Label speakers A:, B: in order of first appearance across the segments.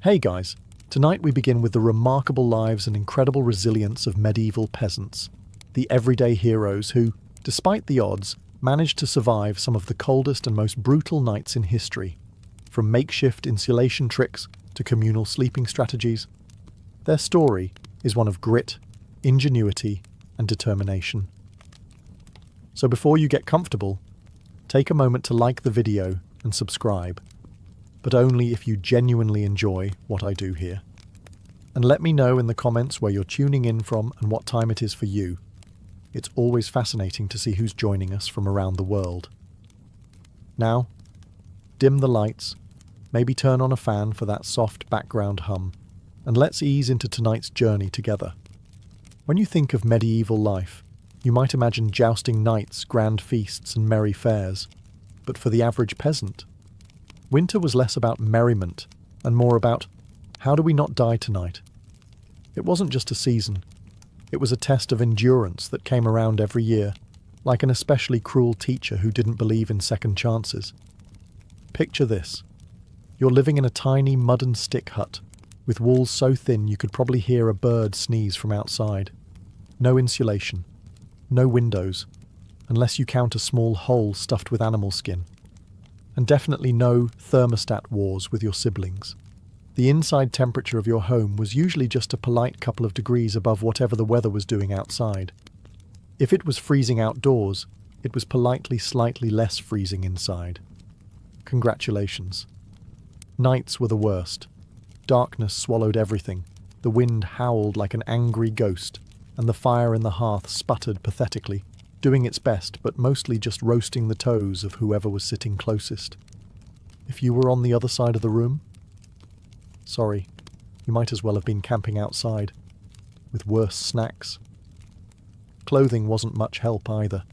A: Hey guys, tonight we begin with the remarkable lives and incredible resilience of medieval peasants, the everyday heroes who, despite the odds, managed to survive some of the coldest and most brutal nights in history. From makeshift insulation tricks to communal sleeping strategies, their story is one of grit, ingenuity, and determination. So before you get comfortable, take a moment to like the video and subscribe, but only if you genuinely enjoy what I do here. And let me know in the comments where you're tuning in from and what time it is for you. It's always fascinating to see who's joining us from around the world. Now, dim the lights, maybe turn on a fan for that soft background hum, and let's ease into tonight's journey together. When you think of medieval life, you might imagine jousting knights, grand feasts, and merry fairs. But for the average peasant, winter was less about merriment and more about, how do we not die tonight? It wasn't just a season. It was a test of endurance that came around every year, like an especially cruel teacher who didn't believe in second chances. Picture this. You're living in a tiny mud and stick hut, with walls so thin you could probably hear a bird sneeze from outside. No insulation. No windows, unless you count a small hole stuffed with animal skin. And definitely no thermostat wars with your siblings. The inside temperature of your home was usually just a polite couple of degrees above whatever the weather was doing outside. If it was freezing outdoors, it was politely slightly less freezing inside. Congratulations. Nights were the worst. Darkness swallowed everything. The wind howled like an angry ghost, and the fire in the hearth sputtered pathetically, doing its best but mostly just roasting the toes of whoever was sitting closest. If you were on the other side of the room, sorry, you might as well have been camping outside, with worse snacks. Clothing wasn't much help either.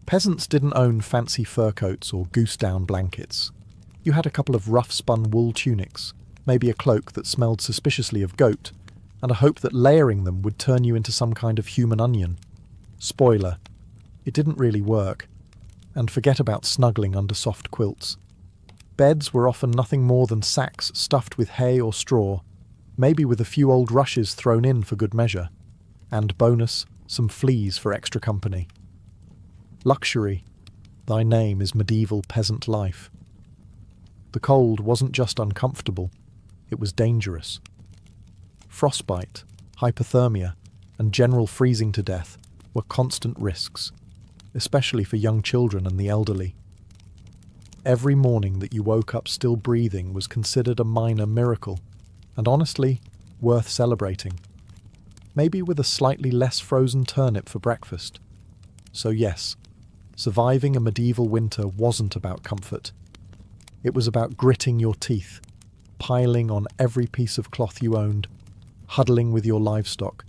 A: Peasants didn't own fancy fur coats or goose-down blankets. You had a couple of rough-spun wool tunics, maybe a cloak that smelled suspiciously of goat, and a hope that layering them would turn you into some kind of human onion. Spoiler, it didn't really work, and forget about snuggling under soft quilts. Beds were often nothing more than sacks stuffed with hay or straw, maybe with a few old rushes thrown in for good measure, and bonus, some fleas for extra company. Luxury, thy name is medieval peasant life. The cold wasn't just uncomfortable, it was dangerous. Frostbite, hypothermia, and general freezing to death were constant risks, especially for young children and the elderly. Every morning that you woke up still breathing was considered a minor miracle, and honestly, worth celebrating. Maybe with a slightly less frozen turnip for breakfast. So yes, surviving a medieval winter wasn't about comfort. It was about gritting your teeth, piling on every piece of cloth you owned, huddling with your livestock,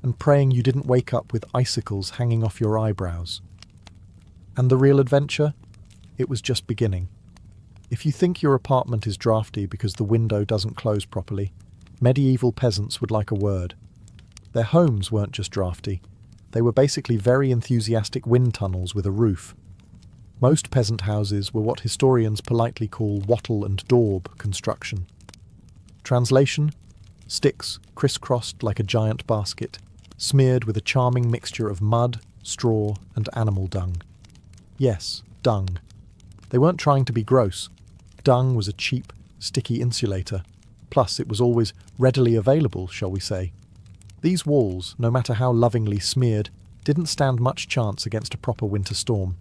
A: and praying you didn't wake up with icicles hanging off your eyebrows. And the real adventure? It was just beginning. If you think your apartment is drafty because the window doesn't close properly, medieval peasants would like a word. Their homes weren't just drafty, they were basically very enthusiastic wind tunnels with a roof. Most peasant houses were what historians politely call wattle and daub construction. Translation: sticks crisscrossed like a giant basket, smeared with a charming mixture of mud, straw, and animal dung. Yes, dung. They weren't trying to be gross. Dung was a cheap, sticky insulator. Plus, it was always readily available, shall we say. These walls, no matter how lovingly smeared, didn't stand much chance against a proper winter storm.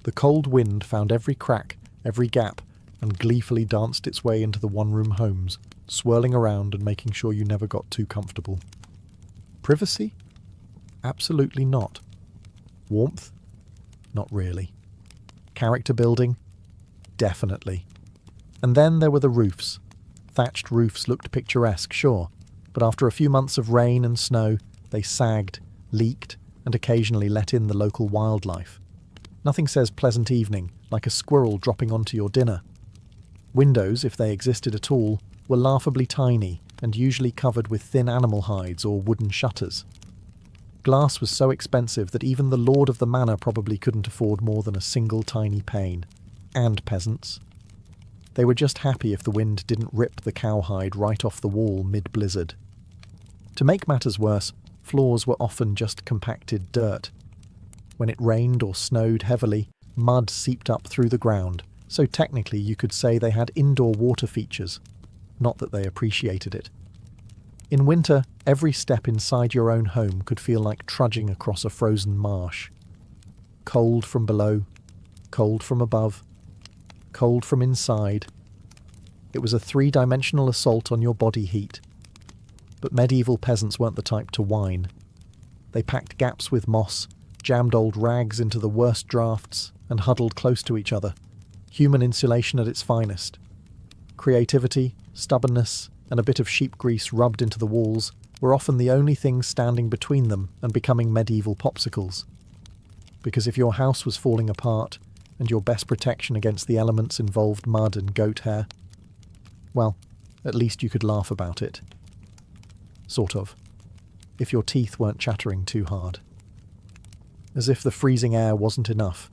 A: The cold wind found every crack, every gap, and gleefully danced its way into the one-room homes, swirling around and making sure you never got too comfortable. Privacy? Absolutely not. Warmth? Not really. Character building? Definitely. And then there were the roofs. Thatched roofs looked picturesque, sure, but after a few months of rain and snow, they sagged, leaked, and occasionally let in the local wildlife. Nothing says pleasant evening like a squirrel dropping onto your dinner. Windows, if they existed at all, were laughably tiny and usually covered with thin animal hides or wooden shutters. Glass was so expensive that even the lord of the manor probably couldn't afford more than a single tiny pane. And peasants. They were just happy if the wind didn't rip the cowhide right off the wall mid-blizzard. To make matters worse, floors were often just compacted dirt. When it rained or snowed heavily, mud seeped up through the ground, so technically you could say they had indoor water features. Not that they appreciated it. In winter, every step inside your own home could feel like trudging across a frozen marsh. Cold from below, cold from above, cold from inside. It was a three-dimensional assault on your body heat. But medieval peasants weren't the type to whine. They packed gaps with moss, jammed old rags into the worst drafts, and huddled close to each other. Human insulation at its finest. Creativity, stubbornness, and a bit of sheep grease rubbed into the walls were often the only things standing between them and becoming medieval popsicles. Because if your house was falling apart, and your best protection against the elements involved mud and goat hair, well, at least you could laugh about it. Sort of. If your teeth weren't chattering too hard. As if the freezing air wasn't enough,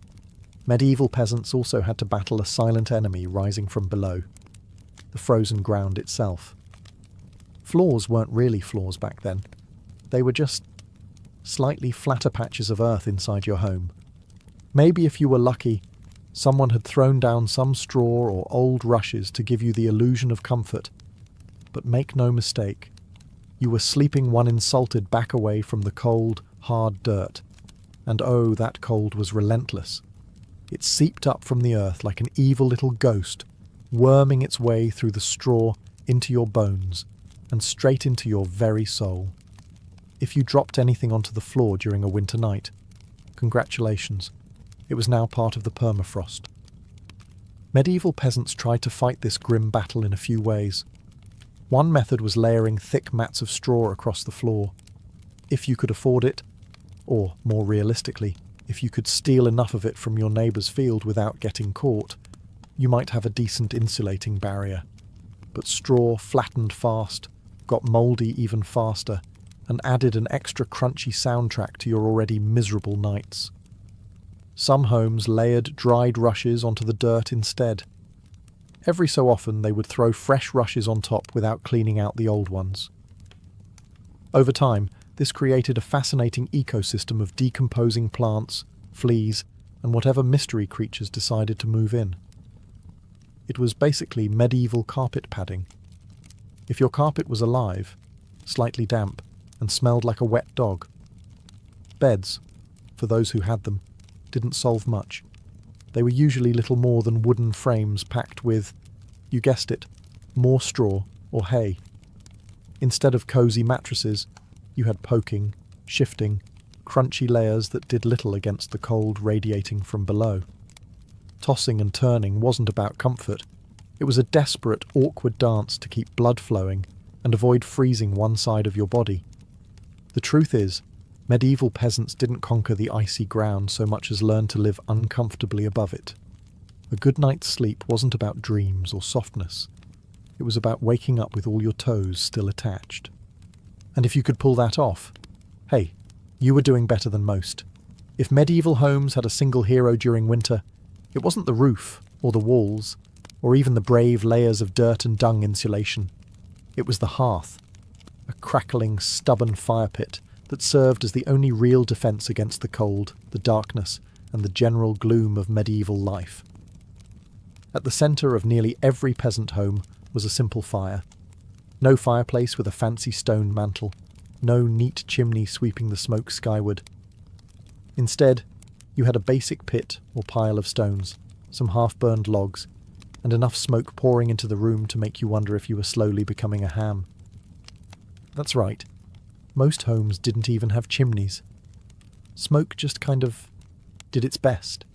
A: medieval peasants also had to battle a silent enemy rising from below, the frozen ground itself. Floors weren't really floors back then. They were just slightly flatter patches of earth inside your home. Maybe if you were lucky, someone had thrown down some straw or old rushes to give you the illusion of comfort. But make no mistake, you were sleeping one insulted back away from the cold, hard dirt. And oh, that cold was relentless. It seeped up from the earth like an evil little ghost, worming its way through the straw into your bones and straight into your very soul. If you dropped anything onto the floor during a winter night, congratulations, it was now part of the permafrost. Medieval peasants tried to fight this grim battle in a few ways. One method was layering thick mats of straw across the floor. If you could afford it, or more realistically, if you could steal enough of it from your neighbour's field without getting caught, you might have a decent insulating barrier. But straw flattened fast, got mouldy even faster, and added an extra crunchy soundtrack to your already miserable nights. Some homes layered dried rushes onto the dirt instead. Every so often they would throw fresh rushes on top without cleaning out the old ones. Over time, this created a fascinating ecosystem of decomposing plants, fleas, and whatever mystery creatures decided to move in. It was basically medieval carpet padding. If your carpet was alive, slightly damp, and smelled like a wet dog. Beds, for those who had them, didn't solve much. They were usually little more than wooden frames packed with, you guessed it, more straw or hay. Instead of cosy mattresses, you had poking, shifting, crunchy layers that did little against the cold radiating from below. Tossing and turning wasn't about comfort. It was a desperate, awkward dance to keep blood flowing and avoid freezing one side of your body. The truth is, medieval peasants didn't conquer the icy ground so much as learn to live uncomfortably above it. A good night's sleep wasn't about dreams or softness. It was about waking up with all your toes still attached. And if you could pull that off, hey, you were doing better than most. If medieval homes had a single hero during winter, it wasn't the roof, or the walls, or even the brave layers of dirt and dung insulation. It was the hearth, a crackling, stubborn fire pit that served as the only real defence against the cold, the darkness, and the general gloom of medieval life. At the centre of nearly every peasant home was a simple fire. No fireplace with a fancy stone mantel, no neat chimney sweeping the smoke skyward. Instead, you had a basic pit or pile of stones, some half-burned logs, and enough smoke pouring into the room to make you wonder if you were slowly becoming a ham. That's right. Most homes didn't even have chimneys. Smoke just kind of did its best.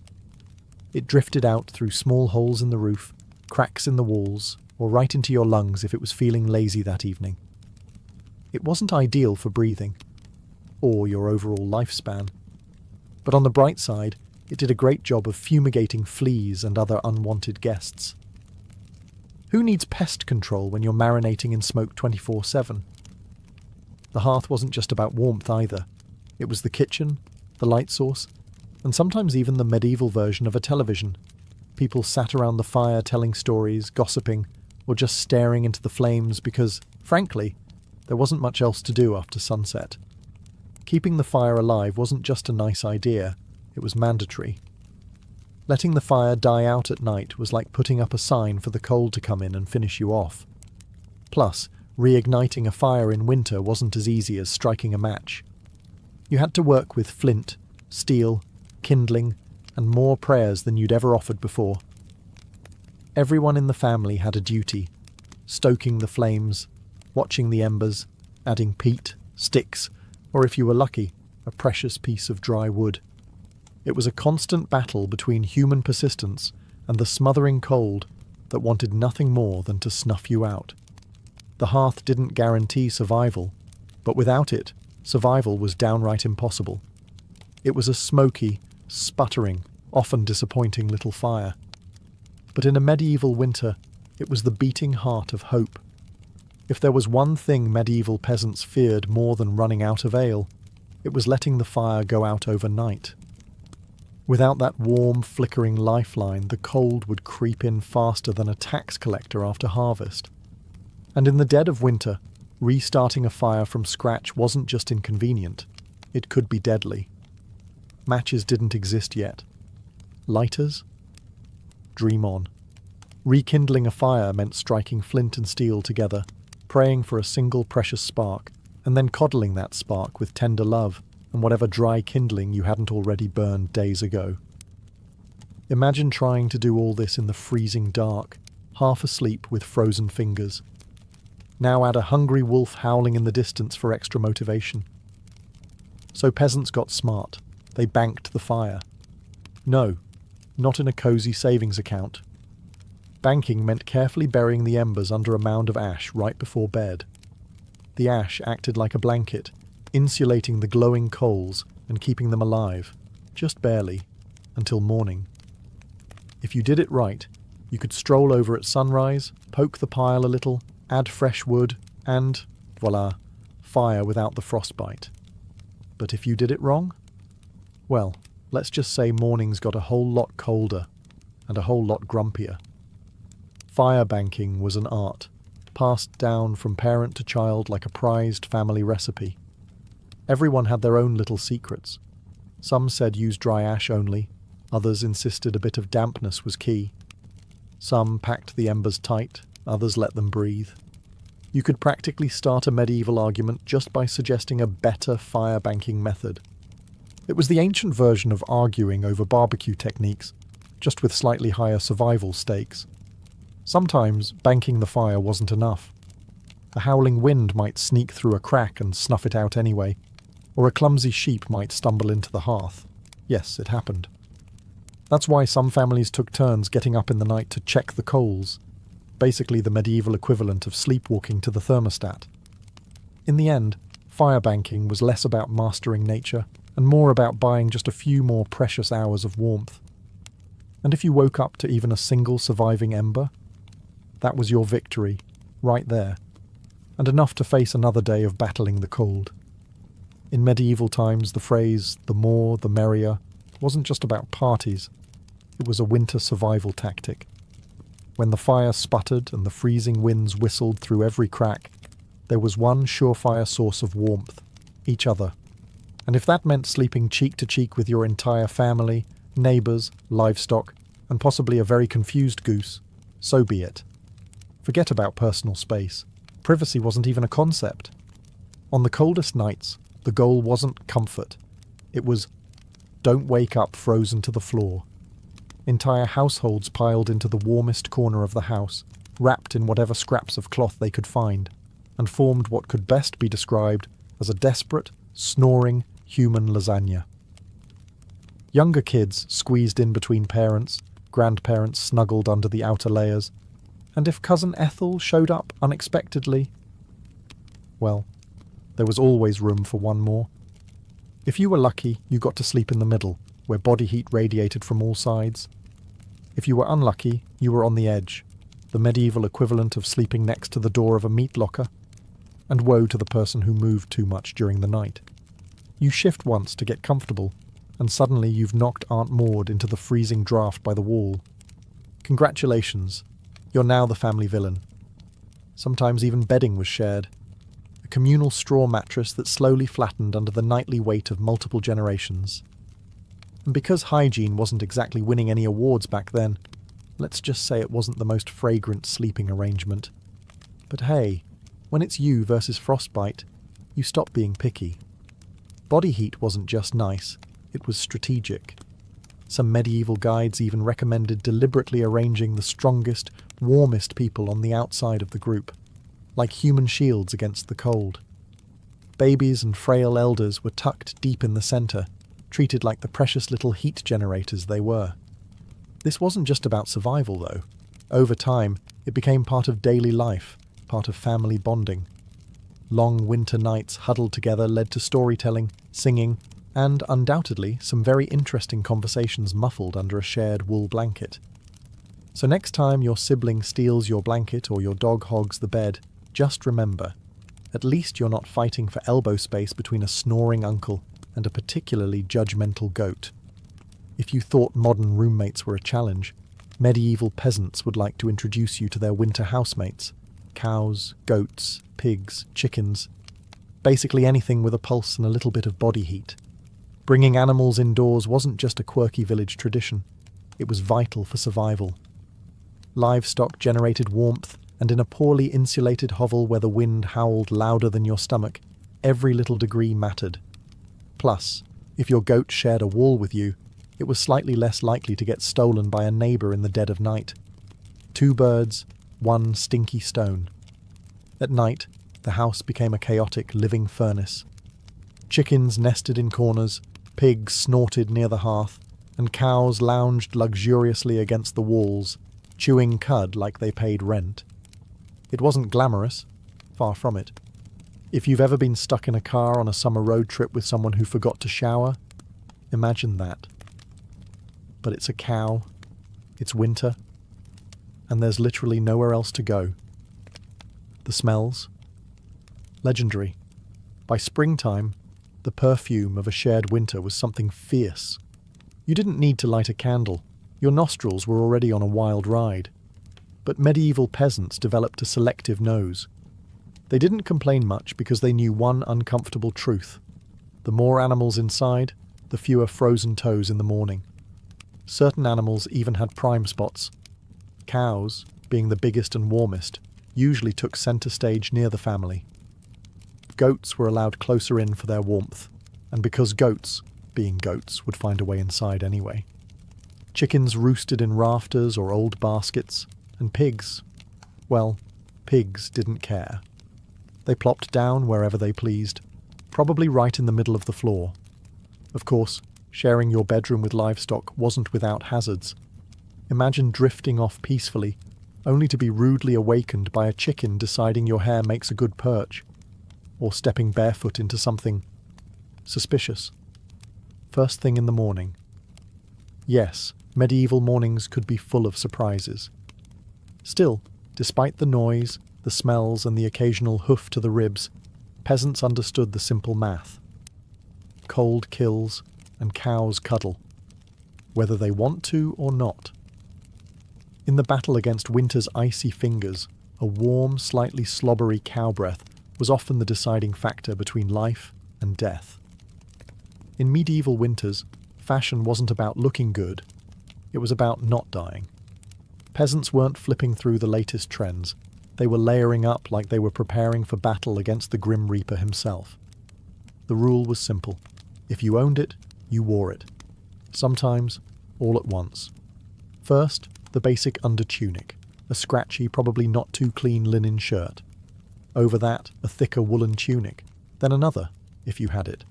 A: It drifted out through small holes in the roof, cracks in the walls, or right into your lungs if it was feeling lazy that evening. It wasn't ideal for breathing, or your overall lifespan. But on the bright side, it did a great job of fumigating fleas and other unwanted guests. Who needs pest control when you're marinating in smoke 24/7? The hearth wasn't just about warmth either. It was the kitchen, the light source, and sometimes even the medieval version of a television. people sat around the fire telling stories, gossiping, or just staring into the flames because, frankly, there wasn't much else to do after sunset. Keeping the fire alive wasn't just a nice idea, it was mandatory. Letting the fire die out at night was like putting up a sign for the cold to come in and finish you off. Plus, reigniting a fire in winter wasn't as easy as striking a match. You had to work with flint, steel, kindling, and more prayers than you'd ever offered before. Everyone in the family had a duty, stoking the flames, watching the embers, adding peat, sticks, or if you were lucky, a precious piece of dry wood. It was a constant battle between human persistence and the smothering cold that wanted nothing more than to snuff you out. The hearth didn't guarantee survival, but without it, survival was downright impossible. It was a smoky, sputtering, often disappointing little fire. But in a medieval winter, it was the beating heart of hope. If there was one thing medieval peasants feared more than running out of ale, it was letting the fire go out overnight. Without that warm, flickering lifeline, the cold would creep in faster than a tax collector after harvest. And in the dead of winter, restarting a fire from scratch wasn't just inconvenient, it could be deadly. Matches didn't exist yet. Lighters? Dream on. Rekindling a fire meant striking flint and steel together, praying for a single precious spark, and then coddling that spark with tender love and whatever dry kindling you hadn't already burned days ago. Imagine trying to do all this in the freezing dark, half asleep with frozen fingers. Now add a hungry wolf howling in the distance for extra motivation. So peasants got smart. They banked the fire. No, not in a cozy savings account. Banking meant carefully burying the embers under a mound of ash right before bed. The ash acted like a blanket, insulating the glowing coals and keeping them alive, just barely, until morning. If you did it right, you could stroll over at sunrise, poke the pile a little, add fresh wood, and, voila, fire without the frostbite. But if you did it wrong? Well, let's just say mornings got a whole lot colder and a whole lot grumpier. Fire banking was an art, passed down from parent to child like a prized family recipe. Everyone had their own little secrets. Some said use dry ash only, others insisted a bit of dampness was key. Some packed the embers tight, others let them breathe. You could practically start a medieval argument just by suggesting a better fire banking method. It was the ancient version of arguing over barbecue techniques, just with slightly higher survival stakes. Sometimes banking the fire wasn't enough. A howling wind might sneak through a crack and snuff it out anyway, or a clumsy sheep might stumble into the hearth. Yes, it happened. That's why some families took turns getting up in the night to check the coals, basically the medieval equivalent of sleepwalking to the thermostat. In the end, fire banking was less about mastering nature and more about buying just a few more precious hours of warmth. And if you woke up to even a single surviving ember, that was your victory, right there, and enough to face another day of battling the cold. In medieval times, the phrase, "the more, the merrier," wasn't just about parties. It was a winter survival tactic. When the fire sputtered and the freezing winds whistled through every crack, there was one surefire source of warmth, each other. And if that meant sleeping cheek to cheek with your entire family, neighbours, livestock, and possibly a very confused goose, so be it. Forget about personal space. Privacy wasn't even a concept. On the coldest nights, the goal wasn't comfort. It was, don't wake up frozen to the floor. Entire households piled into the warmest corner of the house, wrapped in whatever scraps of cloth they could find, and formed what could best be described as a desperate, snoring, human lasagna. Younger kids squeezed in between parents, grandparents snuggled under the outer layers, and if Cousin Ethel showed up unexpectedly, well, there was always room for one more. If you were lucky, you got to sleep in the middle, where body heat radiated from all sides. If you were unlucky, you were on the edge, the medieval equivalent of sleeping next to the door of a meat locker. And woe to the person who moved too much during the night. You shift once to get comfortable, and suddenly you've knocked Aunt Maud into the freezing draft by the wall. Congratulations, you're now the family villain. Sometimes even bedding was shared. A communal straw mattress that slowly flattened under the nightly weight of multiple generations. And because hygiene wasn't exactly winning any awards back then, let's just say it wasn't the most fragrant sleeping arrangement. But hey, when it's you versus frostbite, you stop being picky. Body heat wasn't just nice, it was strategic. Some medieval guides even recommended deliberately arranging the strongest, warmest people on the outside of the group, like human shields against the cold. Babies and frail elders were tucked deep in the centre, treated like the precious little heat generators they were. This wasn't just about survival, though. Over time, it became part of daily life, part of family bonding. Long winter nights huddled together led to storytelling, singing, and undoubtedly some very interesting conversations muffled under a shared wool blanket. So next time your sibling steals your blanket or your dog hogs the bed, just remember, at least you're not fighting for elbow space between a snoring uncle and a particularly judgmental goat. If you thought modern roommates were a challenge, medieval peasants would like to introduce you to their winter housemates: cows, goats, pigs, chickens, basically anything with a pulse and a little bit of body heat. Bringing animals indoors wasn't just a quirky village tradition, it was vital for survival. Livestock generated warmth, and in a poorly insulated hovel where the wind howled louder than your stomach, every little degree mattered. Plus, if your goat shared a wall with you, it was slightly less likely to get stolen by a neighbour in the dead of night. 2 birds, 1 stinky stone. At night, the house became a chaotic living furnace. Chickens nested in corners, pigs snorted near the hearth, and cows lounged luxuriously against the walls, chewing cud like they paid rent. It wasn't glamorous, far from it. If you've ever been stuck in a car on a summer road trip with someone who forgot to shower, imagine that. But it's a cow, it's winter, and there's literally nowhere else to go. The smells? Legendary. By springtime, the perfume of a shared winter was something fierce. You didn't need to light a candle. Your nostrils were already on a wild ride. But medieval peasants developed a selective nose. They didn't complain much because they knew one uncomfortable truth. The more animals inside, the fewer frozen toes in the morning. Certain animals even had prime spots. Cows, being the biggest and warmest, usually took centre stage near the family. Goats were allowed closer in for their warmth, and because goats, being goats, would find a way inside anyway. Chickens roosted in rafters or old baskets, and pigs, well, pigs didn't care. They plopped down wherever they pleased, probably right in the middle of the floor. Of course, sharing your bedroom with livestock wasn't without hazards. Imagine drifting off peacefully, only to be rudely awakened by a chicken deciding your hair makes a good perch, or stepping barefoot into something suspicious. First thing in the morning. Yes, medieval mornings could be full of surprises. Still, despite the noise, the smells, and the occasional hoof to the ribs, peasants understood the simple math. Cold kills, and cows cuddle, whether they want to or not. In the battle against winter's icy fingers, a warm, slightly slobbery cow breath was often the deciding factor between life and death. In medieval winters, fashion wasn't about looking good, it was about not dying. Peasants weren't flipping through the latest trends, they were layering up like they were preparing for battle against the Grim Reaper himself. The rule was simple. If you owned it, you wore it. Sometimes, all at once. First, the basic undertunic, a scratchy, probably not too clean linen shirt. Over that, a thicker woolen tunic, then another, if you had it.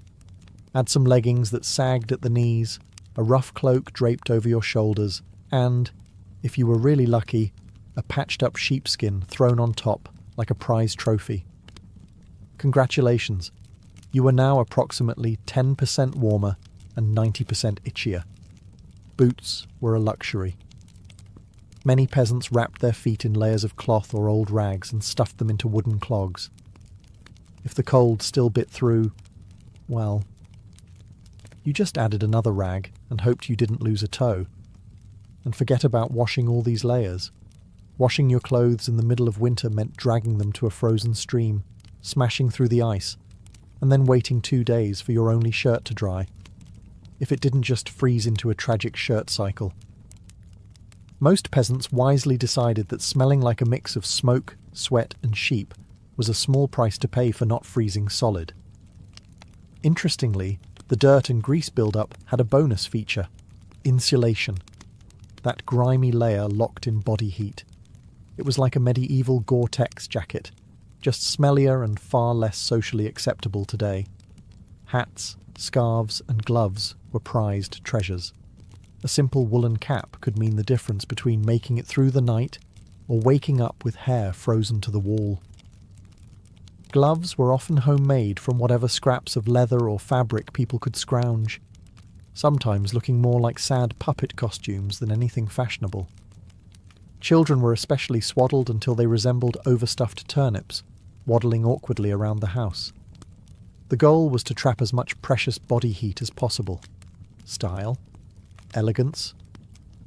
A: Add some leggings that sagged at the knees, a rough cloak draped over your shoulders, and, if you were really lucky, a patched-up sheepskin thrown on top like a prize trophy. Congratulations, you are now approximately 10% warmer and 90% itchier. Boots were a luxury. Many peasants wrapped their feet in layers of cloth or old rags and stuffed them into wooden clogs. If the cold still bit through, well, you just added another rag and hoped you didn't lose a toe. And forget about washing all these layers. Washing your clothes in the middle of winter meant dragging them to a frozen stream, smashing through the ice, and then waiting 2 days for your only shirt to dry. If it didn't just freeze into a tragic shirt cycle. Most peasants wisely decided that smelling like a mix of smoke, sweat, and sheep was a small price to pay for not freezing solid. Interestingly, the dirt and grease buildup had a bonus feature: insulation. That grimy layer locked in body heat. It was like a medieval Gore-Tex jacket, just smellier and far less socially acceptable today. Hats, scarves, and gloves were prized treasures. A simple woolen cap could mean the difference between making it through the night or waking up with hair frozen to the wall. Gloves were often homemade from whatever scraps of leather or fabric people could scrounge, sometimes looking more like sad puppet costumes than anything fashionable. Children were especially swaddled until they resembled overstuffed turnips, waddling awkwardly around the house. The goal was to trap as much precious body heat as possible. Style? Elegance?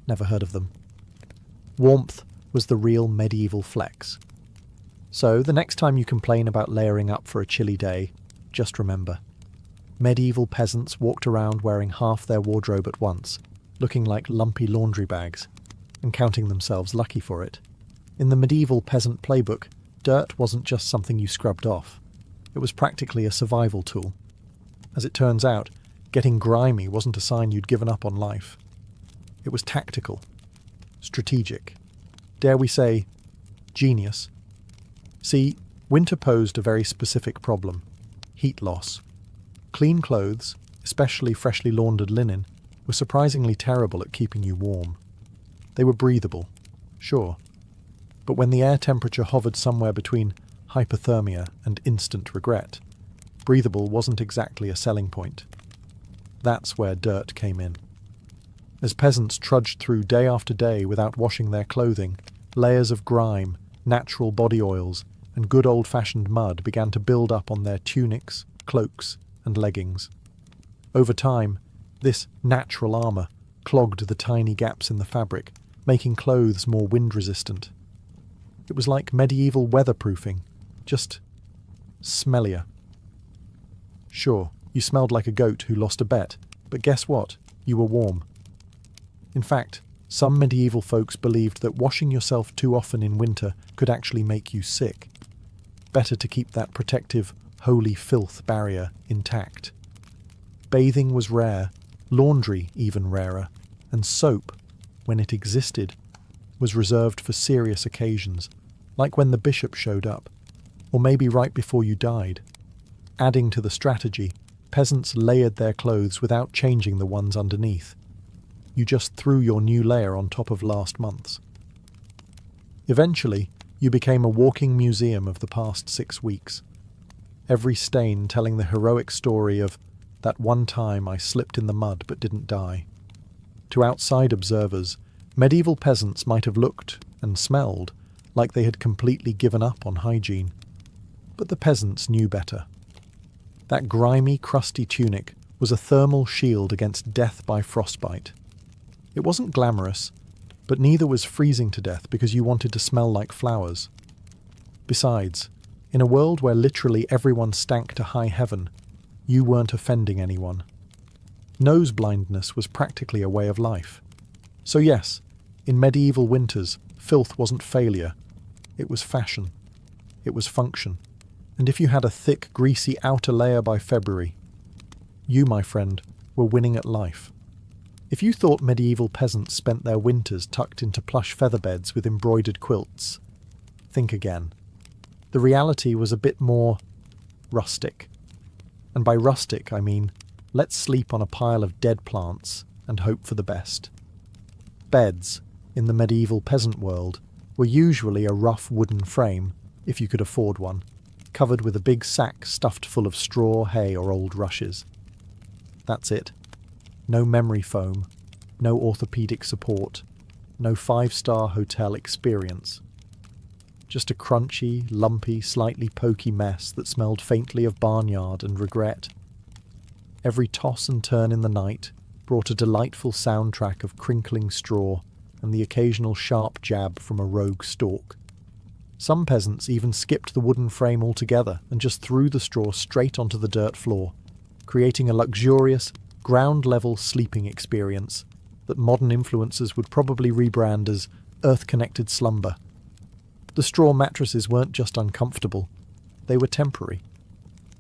A: Never heard of them. Warmth was the real medieval flex. So, the next time you complain about layering up for a chilly day, just remember, medieval peasants walked around wearing half their wardrobe at once, looking like lumpy laundry bags, and counting themselves lucky for it. In the medieval peasant playbook, dirt wasn't just something you scrubbed off. It was practically a survival tool. As it turns out, getting grimy wasn't a sign you'd given up on life. It was tactical, strategic, dare we say, genius. See, winter posed a very specific problem: heat loss. Clean clothes, especially freshly laundered linen, were surprisingly terrible at keeping you warm. They were breathable, sure, but when the air temperature hovered somewhere between hypothermia and instant regret, breathable wasn't exactly a selling point. That's where dirt came in. As peasants trudged through day after day without washing their clothing, layers of grime, natural body oils, and good old-fashioned mud began to build up on their tunics, cloaks, and leggings. Over time, this natural armour clogged the tiny gaps in the fabric, making clothes more wind-resistant. It was like medieval weatherproofing, just smellier. Sure, you smelled like a goat who lost a bet, but guess what? You were warm. In fact, some medieval folks believed that washing yourself too often in winter could actually make you sick. Better to keep that protective, holy filth barrier intact. Bathing was rare, laundry even rarer, and soap, when it existed, was reserved for serious occasions, like when the bishop showed up, or maybe right before you died. Adding to the strategy, peasants layered their clothes without changing the ones underneath. You just threw your new layer on top of last month's. Eventually, you became a walking museum of the past 6 weeks. Every stain telling the heroic story of that one time I slipped in the mud but didn't die. To outside observers, medieval peasants might have looked and smelled like they had completely given up on hygiene. But the peasants knew better. That grimy, crusty tunic was a thermal shield against death by frostbite. It wasn't glamorous, but neither was freezing to death because you wanted to smell like flowers. Besides, in a world where literally everyone stank to high heaven, you weren't offending anyone. Nose blindness was practically a way of life. So yes, in medieval winters, filth wasn't failure. It was fashion. It was function. And if you had a thick, greasy outer layer by February, you, my friend, were winning at life. If you thought medieval peasants spent their winters tucked into plush feather beds with embroidered quilts, think again. The reality was a bit more rustic. And by rustic, I mean, let's sleep on a pile of dead plants and hope for the best. Beds, in the medieval peasant world, were usually a rough wooden frame, if you could afford one, covered with a big sack stuffed full of straw, hay, or old rushes. That's it. No memory foam, no orthopedic support, no 5-star hotel experience. Just a crunchy, lumpy, slightly pokey mess that smelled faintly of barnyard and regret. Every toss and turn in the night brought a delightful soundtrack of crinkling straw, and the occasional sharp jab from a rogue stalk. Some peasants even skipped the wooden frame altogether and just threw the straw straight onto the dirt floor, creating a luxurious, ground-level sleeping experience that modern influencers would probably rebrand as earth-connected slumber. The straw mattresses weren't just uncomfortable, they were temporary.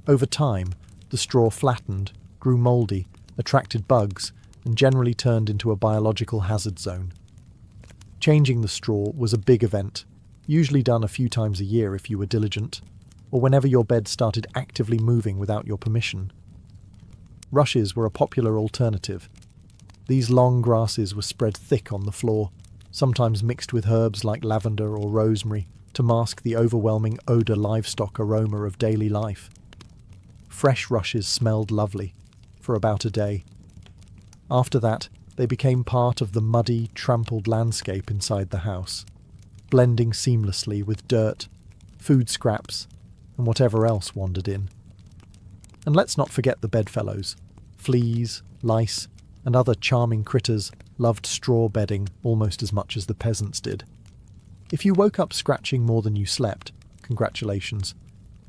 A: Over time, the straw flattened, grew mouldy, attracted bugs, and generally turned into a biological hazard zone. Changing the straw was a big event, usually done a few times a year if you were diligent, or whenever your bed started actively moving without your permission. Rushes were a popular alternative. These long grasses were spread thick on the floor, sometimes mixed with herbs like lavender or rosemary to mask the overwhelming odour livestock aroma of daily life. Fresh rushes smelled lovely, for about a day. After that, they became part of the muddy, trampled landscape inside the house, blending seamlessly with dirt, food scraps, and whatever else wandered in. And let's not forget the bedfellows. Fleas, lice, and other charming critters loved straw bedding almost as much as the peasants did. If you woke up scratching more than you slept, congratulations.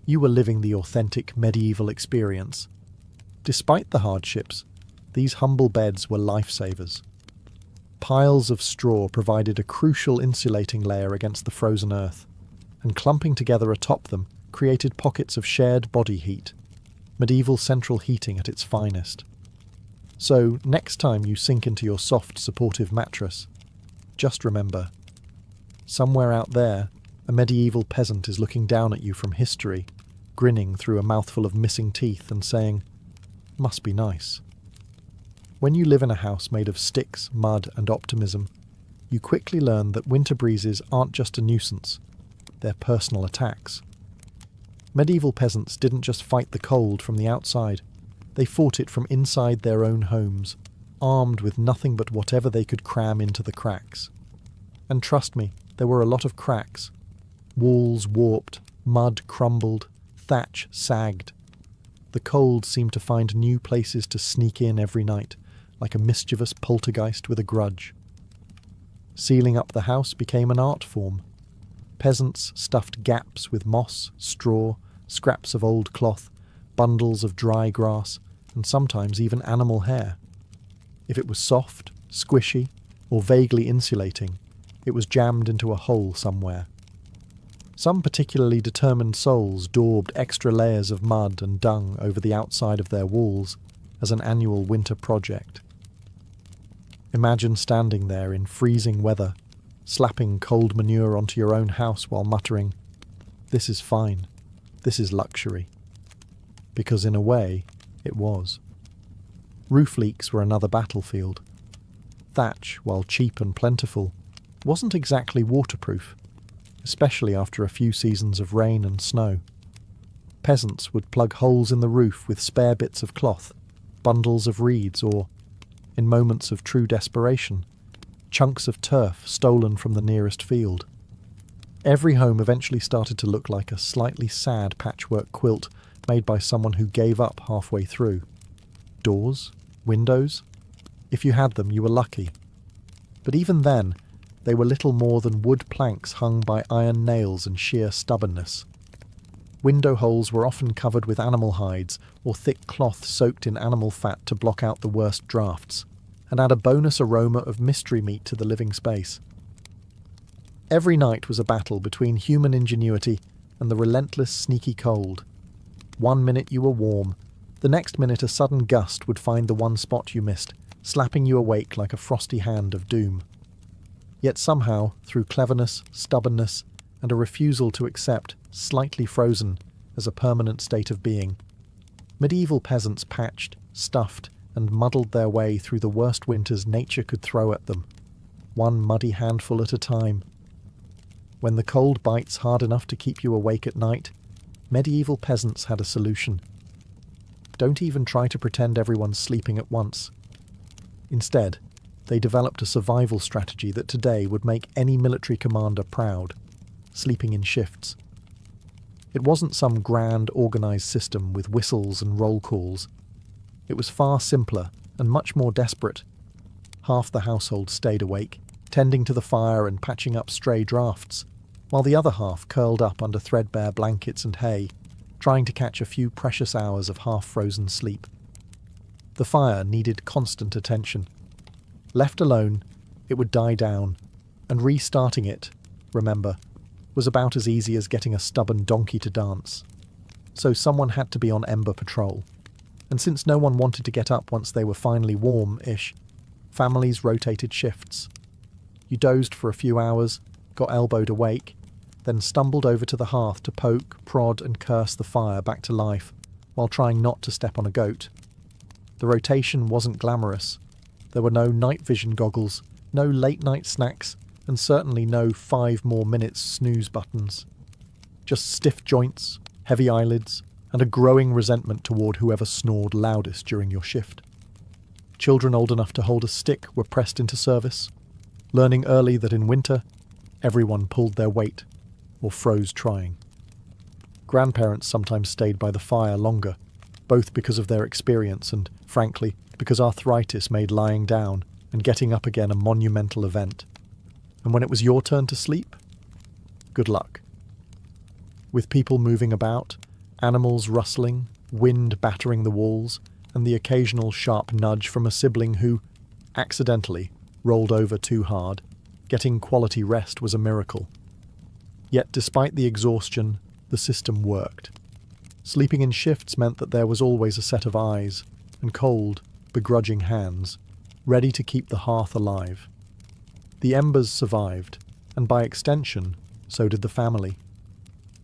A: You were living the authentic medieval experience. Despite the hardships, these humble beds were lifesavers. Piles of straw provided a crucial insulating layer against the frozen earth, and clumping together atop them created pockets of shared body heat, medieval central heating at its finest. So, next time you sink into your soft, supportive mattress, just remember, somewhere out there, a medieval peasant is looking down at you from history, grinning through a mouthful of missing teeth and saying, "Must be nice." When you live in a house made of sticks, mud, and optimism, you quickly learn that winter breezes aren't just a nuisance, they're personal attacks. Medieval peasants didn't just fight the cold from the outside, they fought it from inside their own homes, armed with nothing but whatever they could cram into the cracks. And trust me, there were a lot of cracks. Walls warped, mud crumbled, thatch sagged. The cold seemed to find new places to sneak in every night, like a mischievous poltergeist with a grudge. Sealing up the house became an art form. Peasants stuffed gaps with moss, straw, scraps of old cloth, bundles of dry grass, and sometimes even animal hair. If it was soft, squishy, or vaguely insulating, it was jammed into a hole somewhere. Some particularly determined souls daubed extra layers of mud and dung over the outside of their walls as an annual winter project. Imagine standing there in freezing weather, slapping cold manure onto your own house while muttering, "This is fine. This is luxury." Because in a way, it was. Roof leaks were another battlefield. Thatch, while cheap and plentiful, wasn't exactly waterproof, especially after a few seasons of rain and snow. Peasants would plug holes in the roof with spare bits of cloth, bundles of reeds, or, in moments of true desperation, chunks of turf stolen from the nearest field. Every home eventually started to look like a slightly sad patchwork quilt made by someone who gave up halfway through. Doors? Windows? If you had them, you were lucky. But even then, they were little more than wood planks hung by iron nails and sheer stubbornness. Window holes were often covered with animal hides or thick cloth soaked in animal fat to block out the worst drafts, and add a bonus aroma of mystery meat to the living space. Every night was a battle between human ingenuity and the relentless, sneaky cold. One minute you were warm, the next minute a sudden gust would find the one spot you missed, slapping you awake like a frosty hand of doom. Yet somehow, through cleverness, stubbornness, and a refusal to accept slightly frozen as a permanent state of being, medieval peasants patched, stuffed, and muddled their way through the worst winters nature could throw at them, one muddy handful at a time. When the cold bites hard enough to keep you awake at night, medieval peasants had a solution. Don't even try to pretend everyone's sleeping at once. Instead, they developed a survival strategy that today would make any military commander proud: sleeping in shifts. It wasn't some grand, organised system with whistles and roll calls. It was far simpler and much more desperate. Half the household stayed awake, tending to the fire and patching up stray drafts, while the other half curled up under threadbare blankets and hay, trying to catch a few precious hours of half-frozen sleep. The fire needed constant attention. Left alone, it would die down, and restarting it, remember, was about as easy as getting a stubborn donkey to dance. So someone had to be on ember patrol, and since no one wanted to get up once they were finally warm-ish, families rotated shifts. You dozed for a few hours, got elbowed awake, then stumbled over to the hearth to poke, prod and curse the fire back to life, while trying not to step on a goat. The rotation wasn't glamorous. There were no night vision goggles, no late-night snacks, and certainly no 5 more minutes snooze buttons. Just stiff joints, heavy eyelids, and a growing resentment toward whoever snored loudest during your shift. Children old enough to hold a stick were pressed into service, learning early that in winter, everyone pulled their weight, or froze trying. Grandparents sometimes stayed by the fire longer, both because of their experience and, frankly, because arthritis made lying down and getting up again a monumental event. And when it was your turn to sleep, good luck. With people moving about, animals rustling, wind battering the walls, and the occasional sharp nudge from a sibling who, accidentally, rolled over too hard, getting quality rest was a miracle. Yet despite the exhaustion, the system worked. Sleeping in shifts meant that there was always a set of eyes, and cold, begrudging hands, ready to keep the hearth alive. The embers survived, and by extension, so did the family.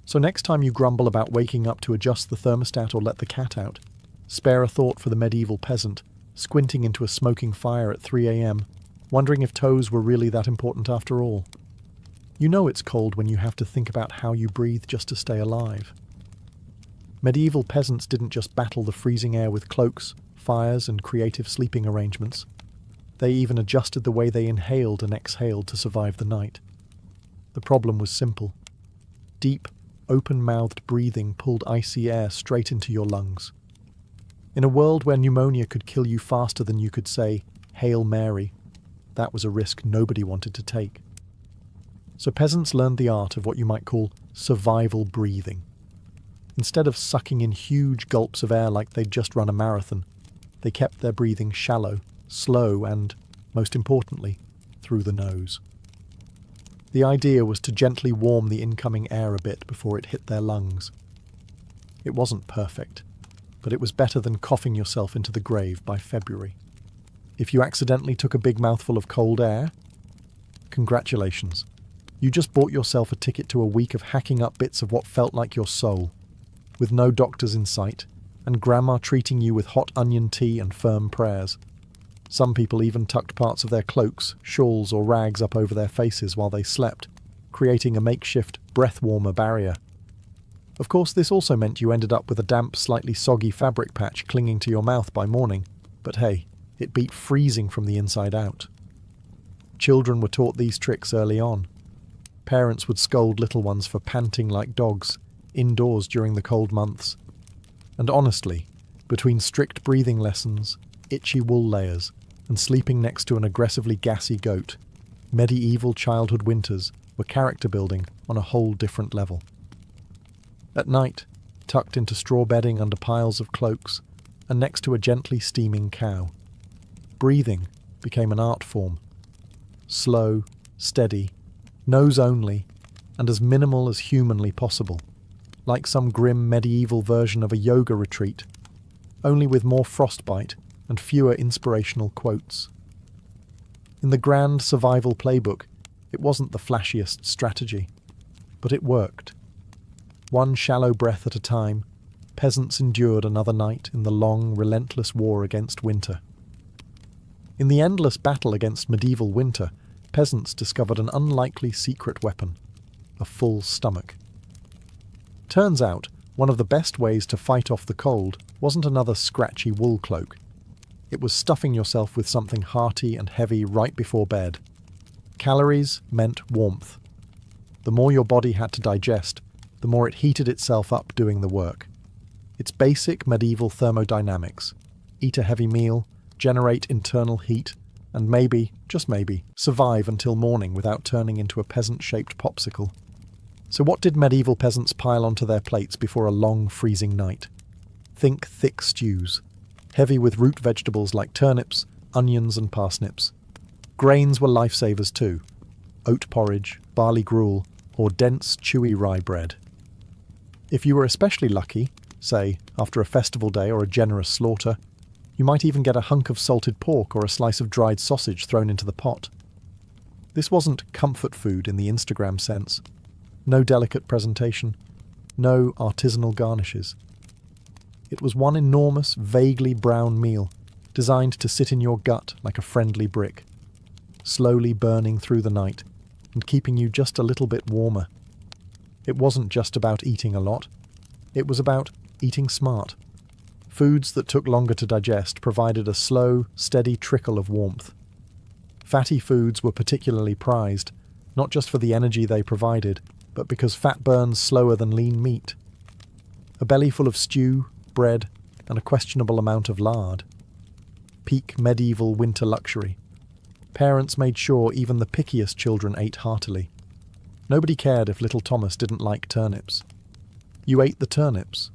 A: So next time you grumble about waking up to adjust the thermostat or let the cat out, spare a thought for the medieval peasant, squinting into a smoking fire at 3 a.m, wondering if toes were really that important after all. You know it's cold when you have to think about how you breathe just to stay alive. Medieval peasants didn't just battle the freezing air with cloaks, fires, and creative sleeping arrangements. They even adjusted the way they inhaled and exhaled to survive the night. The problem was simple. Deep, open-mouthed breathing pulled icy air straight into your lungs. In a world where pneumonia could kill you faster than you could say, "Hail Mary," that was a risk nobody wanted to take. So peasants learned the art of what you might call survival breathing. Instead of sucking in huge gulps of air like they'd just run a marathon, they kept their breathing shallow, slow, and, most importantly, through the nose. The idea was to gently warm the incoming air a bit before it hit their lungs. It wasn't perfect, but it was better than coughing yourself into the grave by February. If you accidentally took a big mouthful of cold air, congratulations. You just bought yourself a ticket to a week of hacking up bits of what felt like your soul, with no doctors in sight, and grandma treating you with hot onion tea and firm prayers. Some people even tucked parts of their cloaks, shawls, or rags up over their faces while they slept, creating a makeshift breath-warmer barrier. Of course, this also meant you ended up with a damp, slightly soggy fabric patch clinging to your mouth by morning, but hey, it beat freezing from the inside out. Children were taught these tricks early on. Parents would scold little ones for panting like dogs, indoors during the cold months. And honestly, between strict breathing lessons, itchy wool layers, and sleeping next to an aggressively gassy goat, medieval childhood winters were character building on a whole different level. At night, tucked into straw bedding under piles of cloaks, and next to a gently steaming cow, breathing became an art form. Slow, steady, nose only, and as minimal as humanly possible, like some grim medieval version of a yoga retreat, only with more frostbite and fewer inspirational quotes. In the grand survival playbook, it wasn't the flashiest strategy, but it worked. One shallow breath at a time, peasants endured another night in the long, relentless war against winter. In the endless battle against medieval winter, peasants discovered an unlikely secret weapon: a full stomach. Turns out, one of the best ways to fight off the cold wasn't another scratchy wool cloak. It was stuffing yourself with something hearty and heavy right before bed. Calories meant warmth. The more your body had to digest, the more it heated itself up doing the work. It's basic medieval thermodynamics. Eat a heavy meal, generate internal heat, and maybe, just maybe, survive until morning without turning into a peasant-shaped popsicle. So what did medieval peasants pile onto their plates before a long, freezing night? Think thick stews, heavy with root vegetables like turnips, onions and parsnips. Grains were lifesavers too. Oat porridge, barley gruel, or dense, chewy rye bread. If you were especially lucky, say, after a festival day or a generous slaughter, you might even get a hunk of salted pork or a slice of dried sausage thrown into the pot. This wasn't comfort food in the Instagram sense. No delicate presentation, no artisanal garnishes. It was one enormous, vaguely brown meal, designed to sit in your gut like a friendly brick, slowly burning through the night and keeping you just a little bit warmer. It wasn't just about eating a lot. It was about eating smart. Foods that took longer to digest provided a slow, steady trickle of warmth. Fatty foods were particularly prized, not just for the energy they provided, but because fat burns slower than lean meat. A belly full of stew, bread, and a questionable amount of lard. Peak medieval winter luxury. Parents made sure even the pickiest children ate heartily. Nobody cared if little Thomas didn't like turnips. You ate the turnips,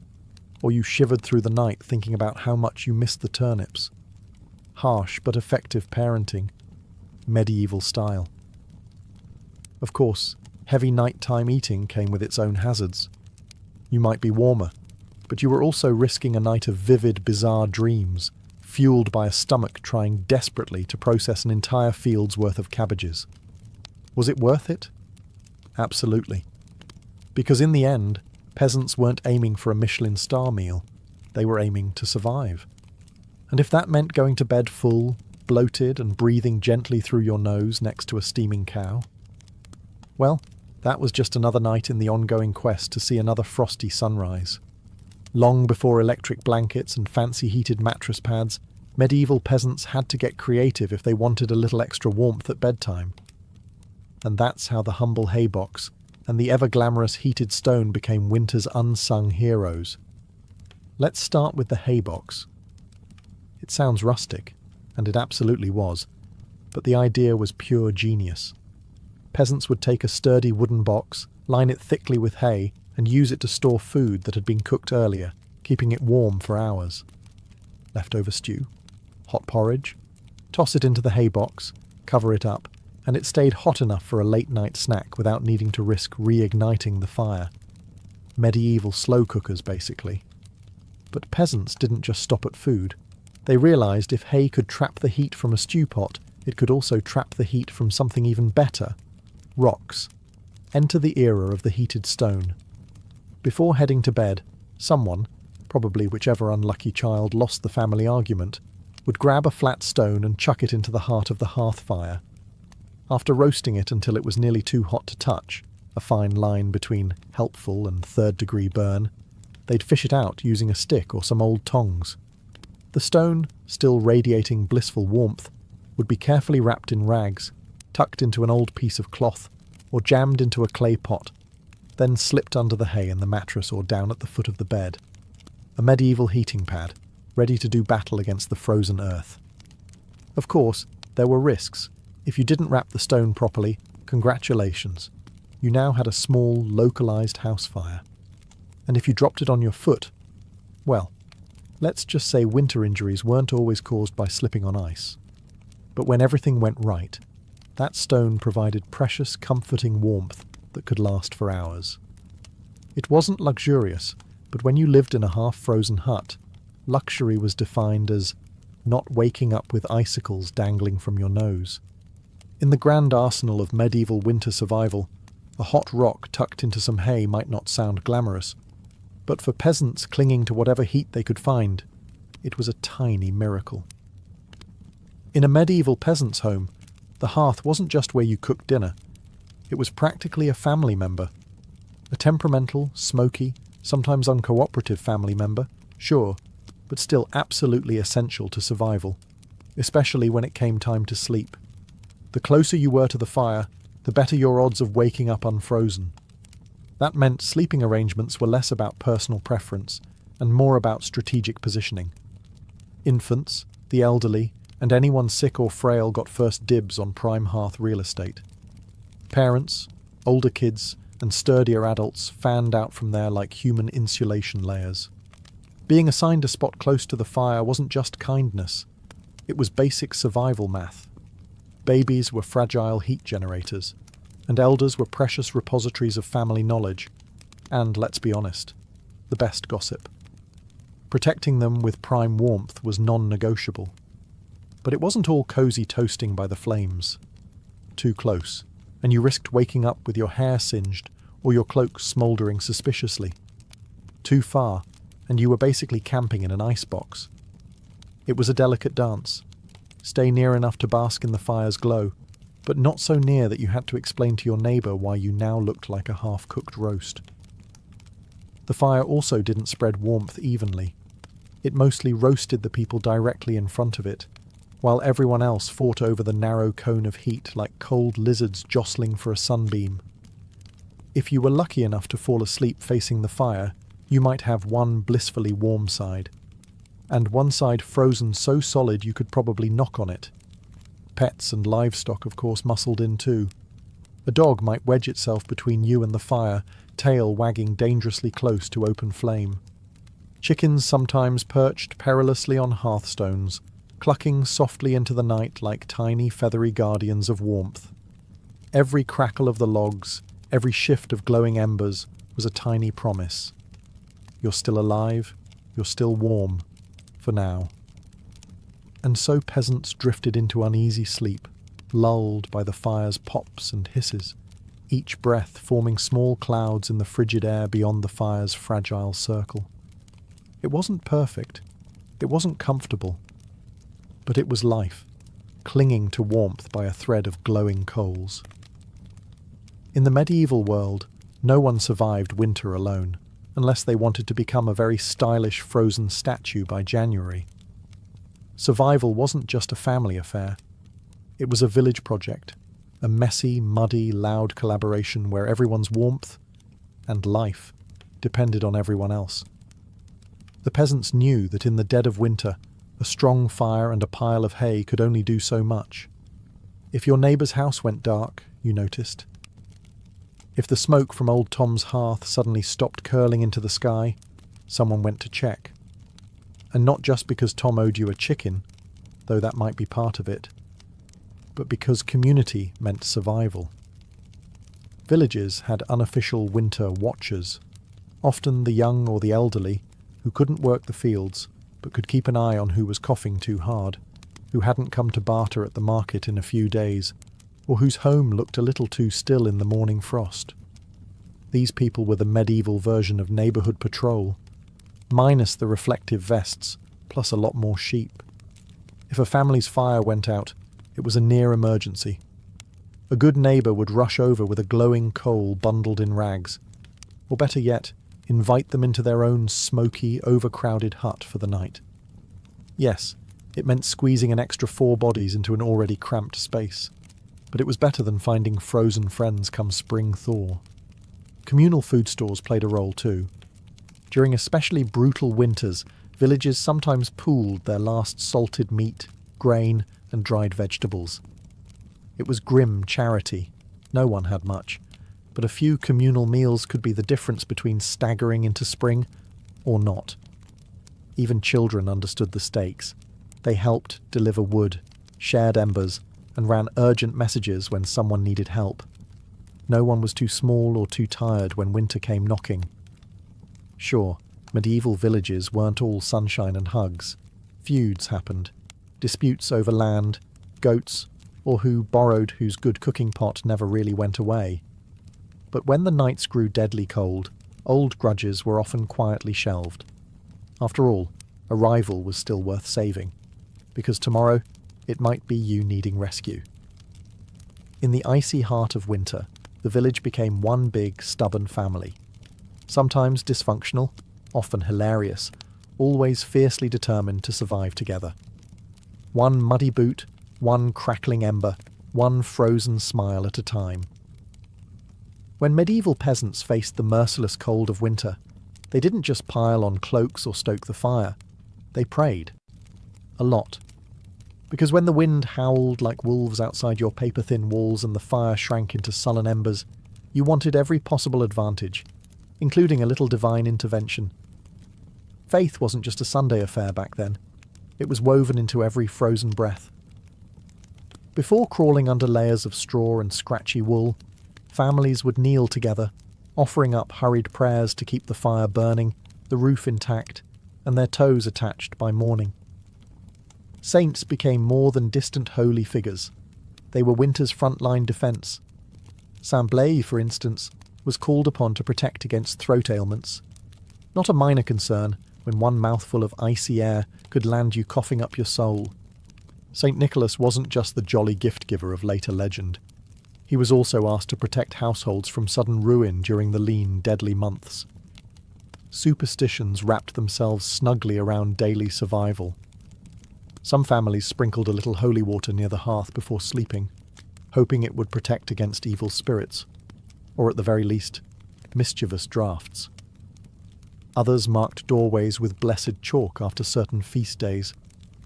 A: or you shivered through the night thinking about how much you missed the turnips. Harsh but effective parenting. Medieval style. Of course, heavy nighttime eating came with its own hazards. You might be warmer, but you were also risking a night of vivid, bizarre dreams, fueled by a stomach trying desperately to process an entire field's worth of cabbages. Was it worth it? Absolutely. Because in the end, peasants weren't aiming for a Michelin star meal. They were aiming to survive. And if that meant going to bed full, bloated and breathing gently through your nose next to a steaming cow, well, that was just another night in the ongoing quest to see another frosty sunrise. Long before electric blankets and fancy heated mattress pads, medieval peasants had to get creative if they wanted a little extra warmth at bedtime. And that's how the humble haybox and the ever-glamorous heated stone became winter's unsung heroes. Let's start with the haybox. It sounds rustic, and it absolutely was, but the idea was pure genius. Peasants would take a sturdy wooden box, line it thickly with hay, and use it to store food that had been cooked earlier, keeping it warm for hours. Leftover stew, hot porridge, toss it into the hay box, cover it up, and it stayed hot enough for a late-night snack without needing to risk reigniting the fire. Medieval slow cookers, basically. But peasants didn't just stop at food. They realised if hay could trap the heat from a stew pot, it could also trap the heat from something even better. Rocks. Enter the era of the heated stone. Before heading to bed, someone, probably whichever unlucky child lost the family argument, would grab a flat stone and chuck it into the heart of the hearth fire. After roasting it until it was nearly too hot to touch, a fine line between helpful and third-degree burn, they'd fish it out using a stick or some old tongs. The stone, still radiating blissful warmth, would be carefully wrapped in rags, tucked into an old piece of cloth, or jammed into a clay pot, then slipped under the hay in the mattress or down at the foot of the bed. A medieval heating pad, ready to do battle against the frozen earth. Of course, there were risks. If you didn't wrap the stone properly, congratulations. You now had a small, localized house fire. And if you dropped it on your foot, well, let's just say winter injuries weren't always caused by slipping on ice. But when everything went right, that stone provided precious, comforting warmth that could last for hours. It wasn't luxurious, but when you lived in a half-frozen hut, luxury was defined as not waking up with icicles dangling from your nose. In the grand arsenal of medieval winter survival, a hot rock tucked into some hay might not sound glamorous, but for peasants clinging to whatever heat they could find, it was a tiny miracle. In a medieval peasant's home, the hearth wasn't just where you cooked dinner. It was practically a family member. A temperamental, smoky, sometimes uncooperative family member, sure, but still absolutely essential to survival, especially when it came time to sleep. The closer you were to the fire, the better your odds of waking up unfrozen. That meant sleeping arrangements were less about personal preference and more about strategic positioning. Infants, the elderly, and anyone sick or frail got first dibs on prime hearth real estate. Parents, older kids, and sturdier adults fanned out from there like human insulation layers. Being assigned a spot close to the fire wasn't just kindness, it was basic survival math. Babies were fragile heat generators, and elders were precious repositories of family knowledge, and, let's be honest, the best gossip. Protecting them with prime warmth was non-negotiable. But it wasn't all cosy toasting by the flames. Too close, and you risked waking up with your hair singed or your cloak smouldering suspiciously. Too far, and you were basically camping in an icebox. It was a delicate dance. Stay near enough to bask in the fire's glow, but not so near that you had to explain to your neighbour why you now looked like a half-cooked roast. The fire also didn't spread warmth evenly. It mostly roasted the people directly in front of it, while everyone else fought over the narrow cone of heat like cold lizards jostling for a sunbeam. If you were lucky enough to fall asleep facing the fire, you might have one blissfully warm side, and one side frozen so solid you could probably knock on it. Pets and livestock, of course, muscled in too. A dog might wedge itself between you and the fire, tail wagging dangerously close to open flame. Chickens sometimes perched perilously on hearthstones, clucking softly into the night like tiny feathery guardians of warmth. Every crackle of the logs, every shift of glowing embers was a tiny promise. You're still alive, you're still warm, for now. And so peasants drifted into uneasy sleep, lulled by the fire's pops and hisses, each breath forming small clouds in the frigid air beyond the fire's fragile circle. It wasn't perfect, it wasn't comfortable, but it was life, clinging to warmth by a thread of glowing coals. In the medieval world, no one survived winter alone, unless they wanted to become a very stylish frozen statue by January. Survival wasn't just a family affair. It was a village project, a messy, muddy, loud collaboration where everyone's warmth and life depended on everyone else. The peasants knew that in the dead of winter, a strong fire and a pile of hay could only do so much. If your neighbour's house went dark, you noticed. If the smoke from old Tom's hearth suddenly stopped curling into the sky, someone went to check. And not just because Tom owed you a chicken, though that might be part of it, but because community meant survival. Villages had unofficial winter watchers, often the young or the elderly, who couldn't work the fields, but could keep an eye on who was coughing too hard, who hadn't come to barter at the market in a few days, or whose home looked a little too still in the morning frost. These people were the medieval version of neighbourhood patrol, minus the reflective vests, plus a lot more sheep. If a family's fire went out, it was a near emergency. A good neighbour would rush over with a glowing coal bundled in rags, or better yet, invite them into their own smoky, overcrowded hut for the night. Yes, it meant squeezing an extra 4 bodies into an already cramped space, but it was better than finding frozen friends come spring thaw. Communal food stores played a role too. During especially brutal winters, villages sometimes pooled their last salted meat, grain, and dried vegetables. It was grim charity. No one had much, but a few communal meals could be the difference between staggering into spring or not. Even children understood the stakes. They helped deliver wood, shared embers, and ran urgent messages when someone needed help. No one was too small or too tired when winter came knocking. Sure, medieval villages weren't all sunshine and hugs. Feuds happened. Disputes over land, goats, or who borrowed whose good cooking pot never really went away. But when the nights grew deadly cold, old grudges were often quietly shelved. After all, a rival was still worth saving, because tomorrow it might be you needing rescue. In the icy heart of winter, the village became one big, stubborn family. Sometimes dysfunctional, often hilarious, always fiercely determined to survive together. One muddy boot, one crackling ember, one frozen smile at a time. When medieval peasants faced the merciless cold of winter, they didn't just pile on cloaks or stoke the fire. They prayed. A lot. Because when the wind howled like wolves outside your paper-thin walls and the fire shrank into sullen embers, you wanted every possible advantage, including a little divine intervention. Faith wasn't just a Sunday affair back then. It was woven into every frozen breath. Before crawling under layers of straw and scratchy wool, families would kneel together, offering up hurried prayers to keep the fire burning, the roof intact, and their toes attached by morning. Saints became more than distant holy figures. They were winter's frontline defence. Saint Blaise, for instance, was called upon to protect against throat ailments. Not a minor concern when one mouthful of icy air could land you coughing up your soul. St. Nicholas wasn't just the jolly gift-giver of later legend. He was also asked to protect households from sudden ruin during the lean, deadly months. Superstitions wrapped themselves snugly around daily survival. Some families sprinkled a little holy water near the hearth before sleeping, hoping it would protect against evil spirits, or at the very least, mischievous drafts. Others marked doorways with blessed chalk after certain feast days,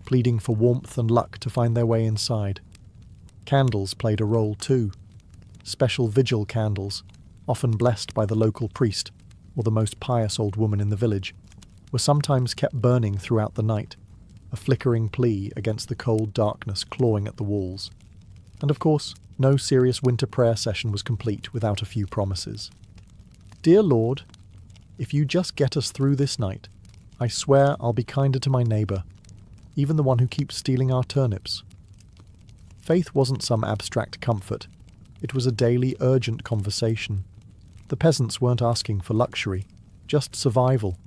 A: pleading for warmth and luck to find their way inside. Candles played a role too. Special vigil candles, often blessed by the local priest or the most pious old woman in the village, were sometimes kept burning throughout the night, a flickering plea against the cold darkness clawing at the walls. And of course, no serious winter prayer session was complete without a few promises. Dear Lord, if you just get us through this night, I swear I'll be kinder to my neighbour, even the one who keeps stealing our turnips. Faith wasn't some abstract comfort. It was a daily, urgent conversation. The peasants weren't asking for luxury, just survival.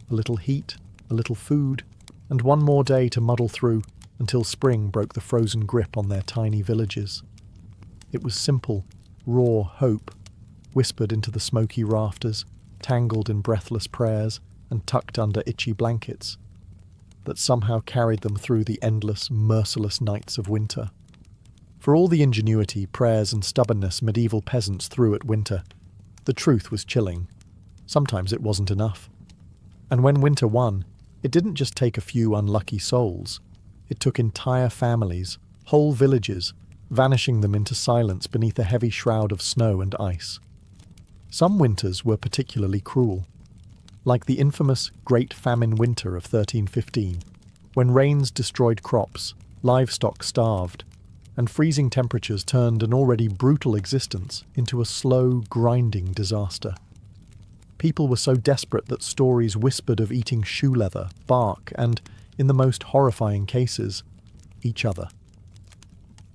A: A little heat, a little food, and one more day to muddle through until spring broke the frozen grip on their tiny villages. It was simple, raw hope, whispered into the smoky rafters, tangled in breathless prayers and tucked under itchy blankets, that somehow carried them through the endless, merciless nights of winter. For all the ingenuity, prayers and stubbornness medieval peasants threw at winter, the truth was chilling. Sometimes it wasn't enough. And when winter won, it didn't just take a few unlucky souls. It took entire families, whole villages, vanishing them into silence beneath a heavy shroud of snow and ice. Some winters were particularly cruel, like the infamous Great Famine Winter of 1315, when rains destroyed crops, livestock starved, and freezing temperatures turned an already brutal existence into a slow, grinding disaster. People were so desperate that stories whispered of eating shoe leather, bark, and, in the most horrifying cases, each other.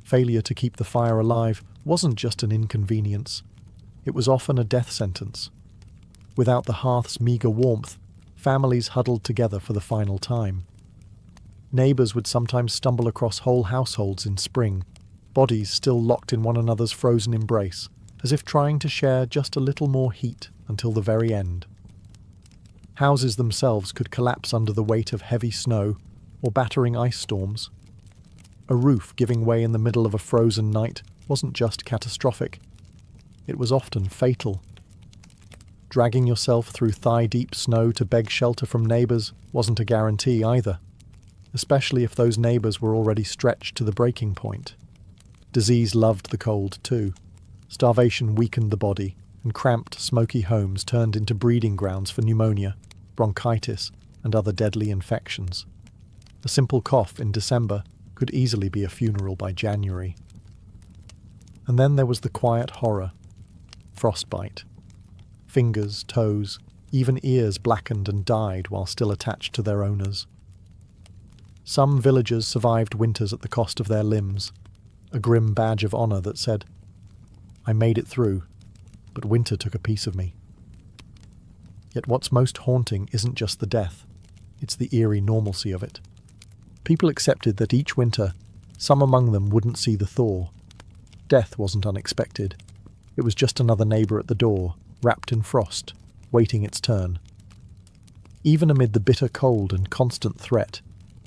A: Failure to keep the fire alive wasn't just an inconvenience. It was often a death sentence. Without the hearth's meagre warmth, families huddled together for the final time. Neighbours would sometimes stumble across whole households in spring, bodies still locked in one another's frozen embrace, as if trying to share just a little more heat until the very end. Houses themselves could collapse under the weight of heavy snow or battering ice storms. A roof giving way in the middle of a frozen night wasn't just catastrophic. It was often fatal. Dragging yourself through thigh-deep snow to beg shelter from neighbours wasn't a guarantee either, especially if those neighbours were already stretched to the breaking point. Disease loved the cold too. Starvation weakened the body, and cramped, smoky homes turned into breeding grounds for pneumonia, bronchitis, and other deadly infections. A simple cough in December could easily be a funeral by January. And then there was the quiet horror. Frostbite. Fingers, toes, even ears blackened and died while still attached to their owners. Some villagers survived winters at the cost of their limbs, a grim badge of honour that said, "I made it through, but winter took a piece of me." Yet what's most haunting isn't just the death, it's the eerie normalcy of it. People accepted that each winter, some among them wouldn't see the thaw. Death wasn't unexpected. It was just another neighbour at the door, wrapped in frost, waiting its turn. Even amid the bitter cold and constant threat,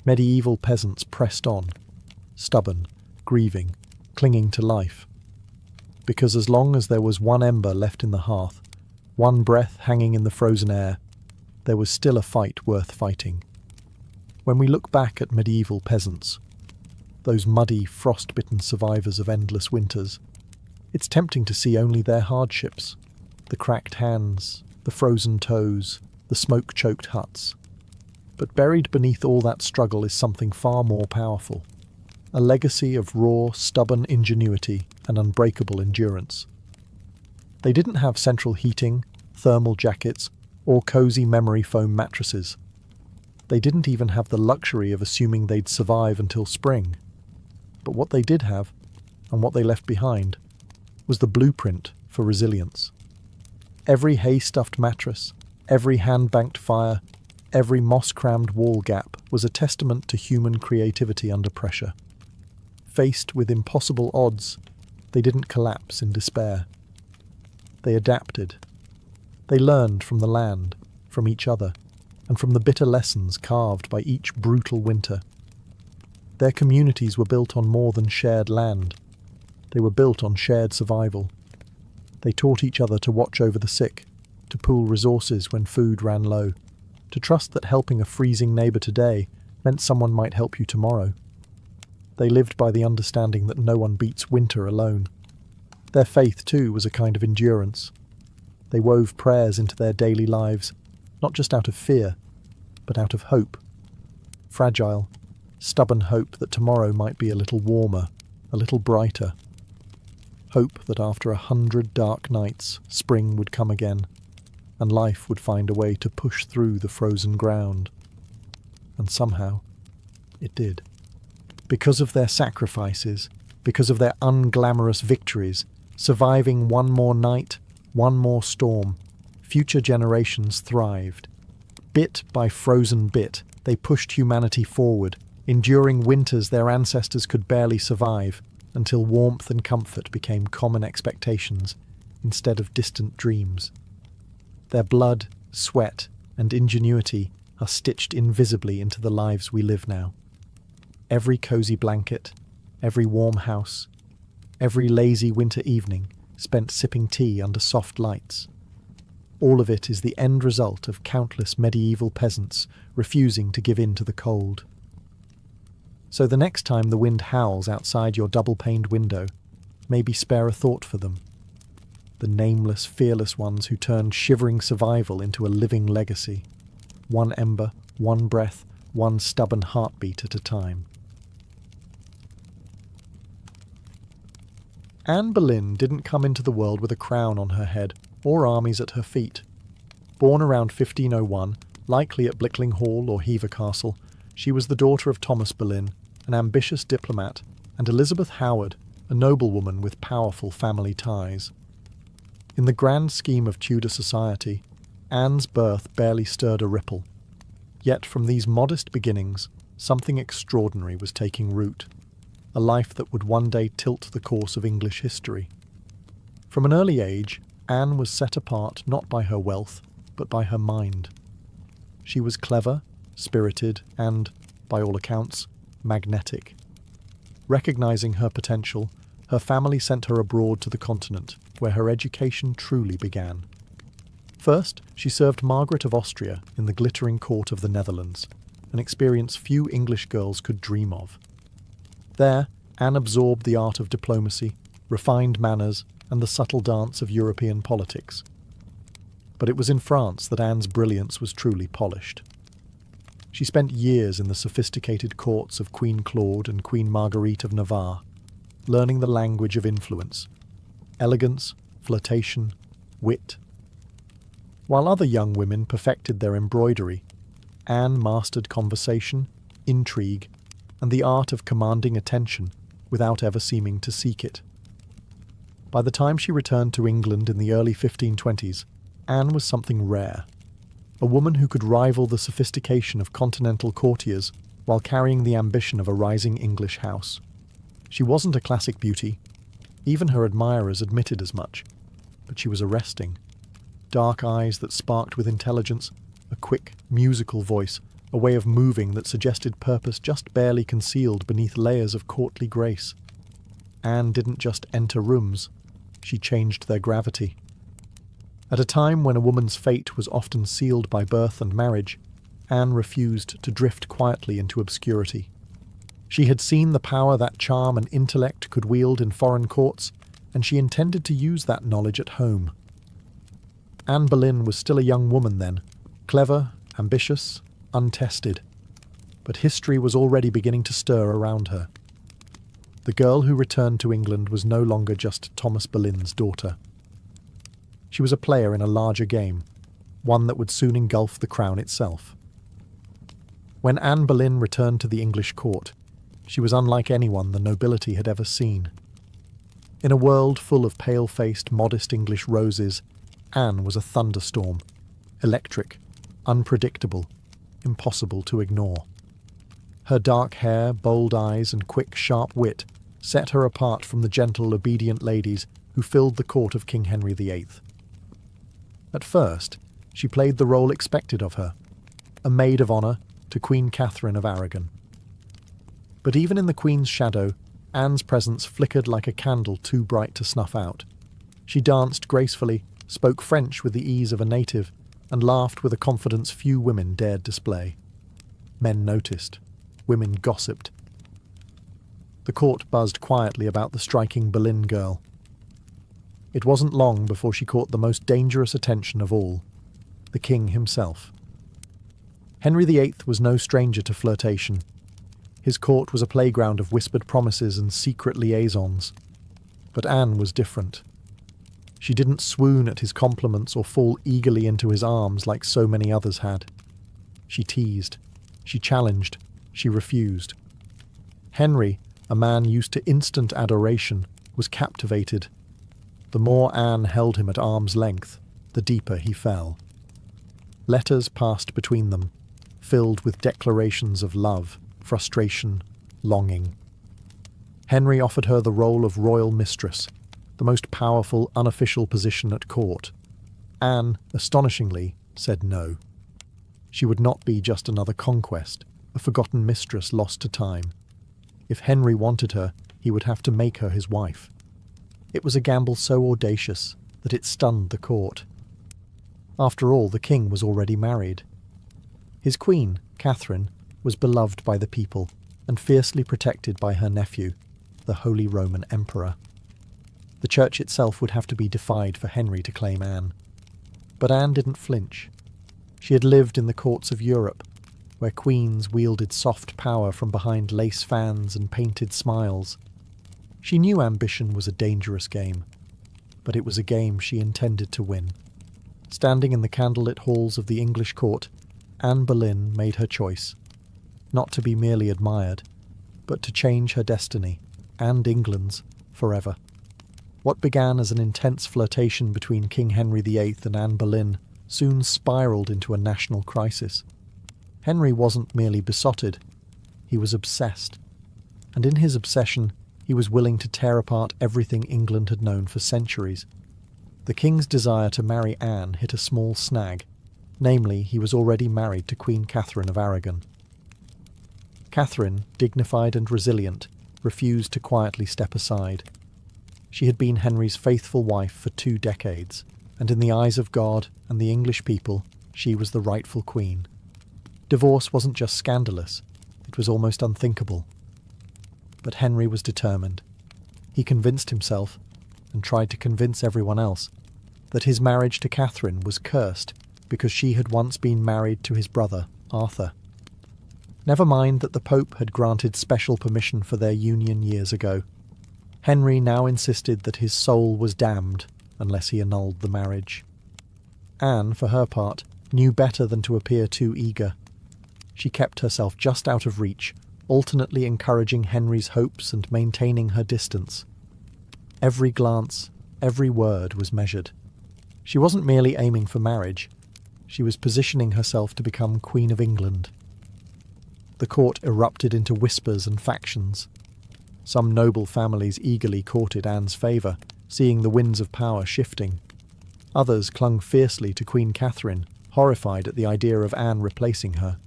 A: medieval peasants pressed on, stubborn, grieving, clinging to life. Because as long as there was one ember left in the hearth, one breath hanging in the frozen air, there was still a fight worth fighting. When we look back at medieval peasants, those muddy, frost-bitten survivors of endless winters. It's tempting to see only their hardships, the cracked hands, the frozen toes, the smoke-choked huts. But buried beneath all that struggle is something far more powerful, a legacy of raw, stubborn ingenuity and unbreakable endurance. They didn't have central heating, thermal jackets, or cozy memory foam mattresses. They didn't even have the luxury of assuming they'd survive until spring. But what they did have, and what they left behind, was the blueprint for resilience. Every hay-stuffed mattress, every hand-banked fire, every moss-crammed wall gap was a testament to human creativity under pressure. Faced with impossible odds, they didn't collapse in despair. They adapted. They learned from the land, from each other, and from the bitter lessons carved by each brutal winter. Their communities were built on more than shared land. They were built on shared survival. They taught each other to watch over the sick, to pool resources when food ran low, to trust that helping a freezing neighbour today meant someone might help you tomorrow. They lived by the understanding that no one beats winter alone. Their faith, too, was a kind of endurance. They wove prayers into their daily lives, not just out of fear, but out of hope. Fragile, stubborn hope that tomorrow might be a little warmer, a little brighter. Hope that after 100 dark nights, spring would come again, and life would find a way to push through the frozen ground. And somehow, it did. Because of their sacrifices, because of their unglamorous victories, surviving one more night, one more storm, future generations thrived. Bit by frozen bit, they pushed humanity forward, enduring winters their ancestors could barely survive, until warmth and comfort became common expectations instead of distant dreams. Their blood, sweat, and ingenuity are stitched invisibly into the lives we live now. Every cozy blanket, every warm house, every lazy winter evening spent sipping tea under soft lights. All of it is the end result of countless medieval peasants refusing to give in to the cold. So the next time the wind howls outside your double-paned window, maybe spare a thought for them. The nameless, fearless ones who turned shivering survival into a living legacy. One ember, one breath, one stubborn heartbeat at a time. Anne Boleyn didn't come into the world with a crown on her head or armies at her feet. Born around 1501, likely at Blickling Hall or Hever Castle, she was the daughter of Thomas Boleyn, an ambitious diplomat, and Elizabeth Howard, a noblewoman with powerful family ties. In the grand scheme of Tudor society, Anne's birth barely stirred a ripple. Yet from these modest beginnings, something extraordinary was taking root. A life that would one day tilt the course of English history. From an early age, Anne was set apart not by her wealth, but by her mind. She was clever, spirited, and, by all accounts, magnetic. Recognizing her potential, her family sent her abroad to the continent, where her education truly began. First, she served Margaret of Austria in the glittering court of the Netherlands, an experience few English girls could dream of. There, Anne absorbed the art of diplomacy, refined manners, and the subtle dance of European politics. But it was in France that Anne's brilliance was truly polished. She spent years in the sophisticated courts of Queen Claude and Queen Marguerite of Navarre, learning the language of influence, elegance, flirtation, wit. While other young women perfected their embroidery, Anne mastered conversation, intrigue, and the art of commanding attention without ever seeming to seek it. By the time she returned to England in the early 1520s, Anne was something rare. A woman who could rival the sophistication of continental courtiers while carrying the ambition of a rising English house. She wasn't a classic beauty. Even her admirers admitted as much. But she was arresting. Dark eyes that sparked with intelligence, a quick, musical voice, a way of moving that suggested purpose just barely concealed beneath layers of courtly grace. Anne didn't just enter rooms, she changed their gravity. At a time when a woman's fate was often sealed by birth and marriage, Anne refused to drift quietly into obscurity. She had seen the power that charm and intellect could wield in foreign courts, and she intended to use that knowledge at home. Anne Boleyn was still a young woman then, clever, ambitious, untested. But history was already beginning to stir around her. The girl who returned to England was no longer just Thomas Boleyn's daughter. She was a player in a larger game, one that would soon engulf the crown itself. When Anne Boleyn returned to the English court, she was unlike anyone the nobility had ever seen. In a world full of pale-faced, modest English roses, Anne was a thunderstorm, electric, unpredictable, impossible to ignore. Her dark hair, bold eyes, and quick, sharp wit set her apart from the gentle, obedient ladies who filled the court of King Henry VIII. At first, she played the role expected of her, a maid of honour to Queen Catherine of Aragon. But even in the Queen's shadow, Anne's presence flickered like a candle too bright to snuff out. She danced gracefully, spoke French with the ease of a native, and laughed with a confidence few women dared display. Men noticed. Women gossiped. The court buzzed quietly about the striking Boleyn girl. It wasn't long before she caught the most dangerous attention of all, the king himself. Henry VIII was no stranger to flirtation. His court was a playground of whispered promises and secret liaisons. But Anne was different. She didn't swoon at his compliments or fall eagerly into his arms like so many others had. She teased. She challenged. She refused. Henry, a man used to instant adoration, was captivated. The more Anne held him at arm's length, the deeper he fell. Letters passed between them, filled with declarations of love, frustration, longing. Henry offered her the role of royal mistress, the most powerful unofficial position at court. Anne, astonishingly, said no. She would not be just another conquest, a forgotten mistress lost to time. If Henry wanted her, he would have to make her his wife. It was a gamble so audacious that it stunned the court. After all, the king was already married. His queen, Catherine, was beloved by the people and fiercely protected by her nephew, the Holy Roman Emperor. The church itself would have to be defied for Henry to claim Anne. But Anne didn't flinch. She had lived in the courts of Europe, where queens wielded soft power from behind lace fans and painted smiles. She knew ambition was a dangerous game, but it was a game she intended to win. Standing in the candlelit halls of the English court, Anne Boleyn made her choice, not to be merely admired, but to change her destiny, and England's, forever. What began as an intense flirtation between King Henry VIII and Anne Boleyn soon spiralled into a national crisis. Henry wasn't merely besotted, he was obsessed. And in his obsession, he was willing to tear apart everything England had known for centuries. The king's desire to marry Anne hit a small snag, namely, he was already married to Queen Catherine of Aragon. Catherine, dignified and resilient, refused to quietly step aside. She had been Henry's faithful wife for 2 decades, and in the eyes of God and the English people, she was the rightful queen. Divorce wasn't just scandalous, it was almost unthinkable. But Henry was determined. He convinced himself, and tried to convince everyone else, that his marriage to Catherine was cursed because she had once been married to his brother, Arthur. Never mind that the Pope had granted special permission for their union years ago. Henry now insisted that his soul was damned unless he annulled the marriage. Anne, for her part, knew better than to appear too eager. She kept herself just out of reach, alternately encouraging Henry's hopes and maintaining her distance. Every glance, every word was measured. She wasn't merely aiming for marriage. She was positioning herself to become Queen of England. The court erupted into whispers and factions. Some noble families eagerly courted Anne's favour, seeing the winds of power shifting. Others clung fiercely to Queen Catherine, horrified at the idea of Anne replacing her.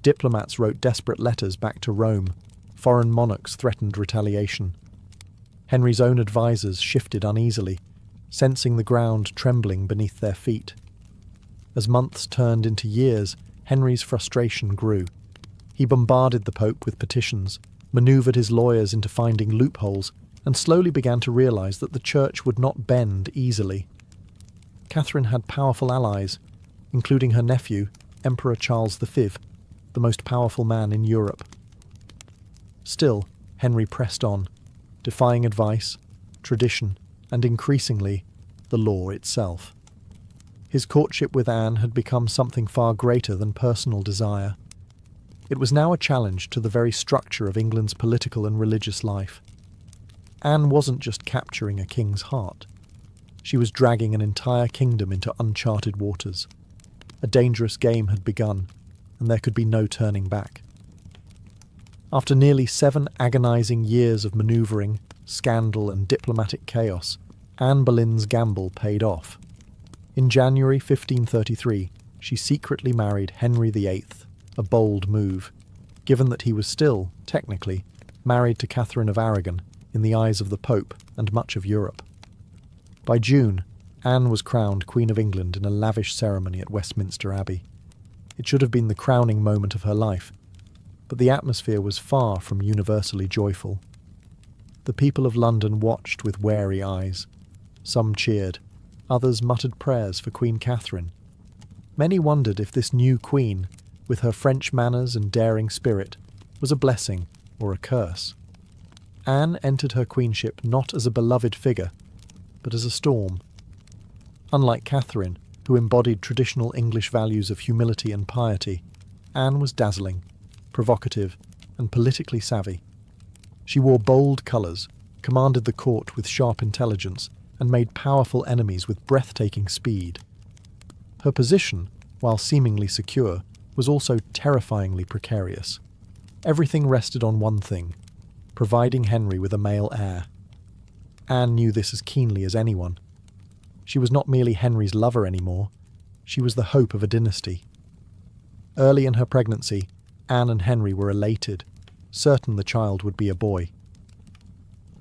A: Diplomats wrote desperate letters back to Rome. Foreign monarchs threatened retaliation. Henry's own advisers shifted uneasily, sensing the ground trembling beneath their feet. As months turned into years, Henry's frustration grew. He bombarded the Pope with petitions, manoeuvred his lawyers into finding loopholes, and slowly began to realise that the church would not bend easily. Catherine had powerful allies, including her nephew, Emperor Charles V, the most powerful man in Europe. Still, Henry pressed on, defying advice, tradition, and increasingly, the law itself. His courtship with Anne had become something far greater than personal desire. It was now a challenge to the very structure of England's political and religious life. Anne wasn't just capturing a king's heart. She was dragging an entire kingdom into uncharted waters. A dangerous game had begun, and there could be no turning back. After nearly 7 agonising years of manoeuvring, scandal and diplomatic chaos, Anne Boleyn's gamble paid off. In January 1533, she secretly married Henry VIII, a bold move, given that he was still, technically, married to Catherine of Aragon in the eyes of the Pope and much of Europe. By June, Anne was crowned Queen of England in a lavish ceremony at Westminster Abbey. It should have been the crowning moment of her life, but the atmosphere was far from universally joyful. The people of London watched with wary eyes. Some cheered, others muttered prayers for Queen Catherine. Many wondered if this new queen, with her French manners and daring spirit, was a blessing or a curse. Anne entered her queenship not as a beloved figure, but as a storm. Unlike Catherine, who embodied traditional English values of humility and piety, Anne was dazzling, provocative, and politically savvy. She wore bold colours, commanded the court with sharp intelligence, and made powerful enemies with breathtaking speed. Her position, while seemingly secure, was also terrifyingly precarious. Everything rested on one thing: providing Henry with a male heir. Anne knew this as keenly as anyone. She was not merely Henry's lover anymore, she was the hope of a dynasty. Early in her pregnancy, Anne and Henry were elated, certain the child would be a boy.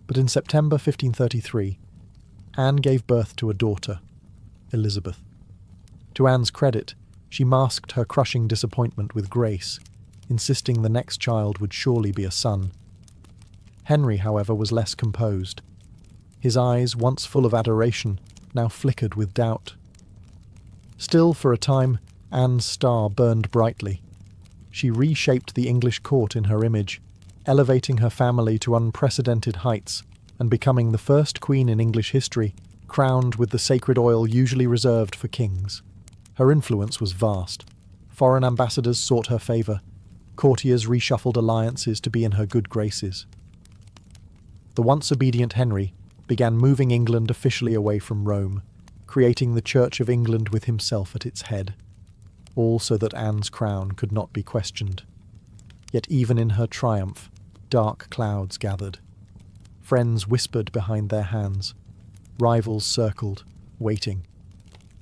A: But in September 1533, Anne gave birth to a daughter, Elizabeth. To Anne's credit, she masked her crushing disappointment with grace, insisting the next child would surely be a son. Henry, however, was less composed. His eyes, once full of adoration, now flickered with doubt. Still, for a time, Anne's star burned brightly. She reshaped the English court in her image, elevating her family to unprecedented heights and becoming the first queen in English history crowned with the sacred oil usually reserved for kings. Her influence was vast. Foreign ambassadors sought her favour. Courtiers reshuffled alliances to be in her good graces. The once obedient Henry began moving England officially away from Rome, creating the Church of England with himself at its head, all so that Anne's crown could not be questioned. Yet even in her triumph, dark clouds gathered. Friends whispered behind their hands, rivals circled, waiting,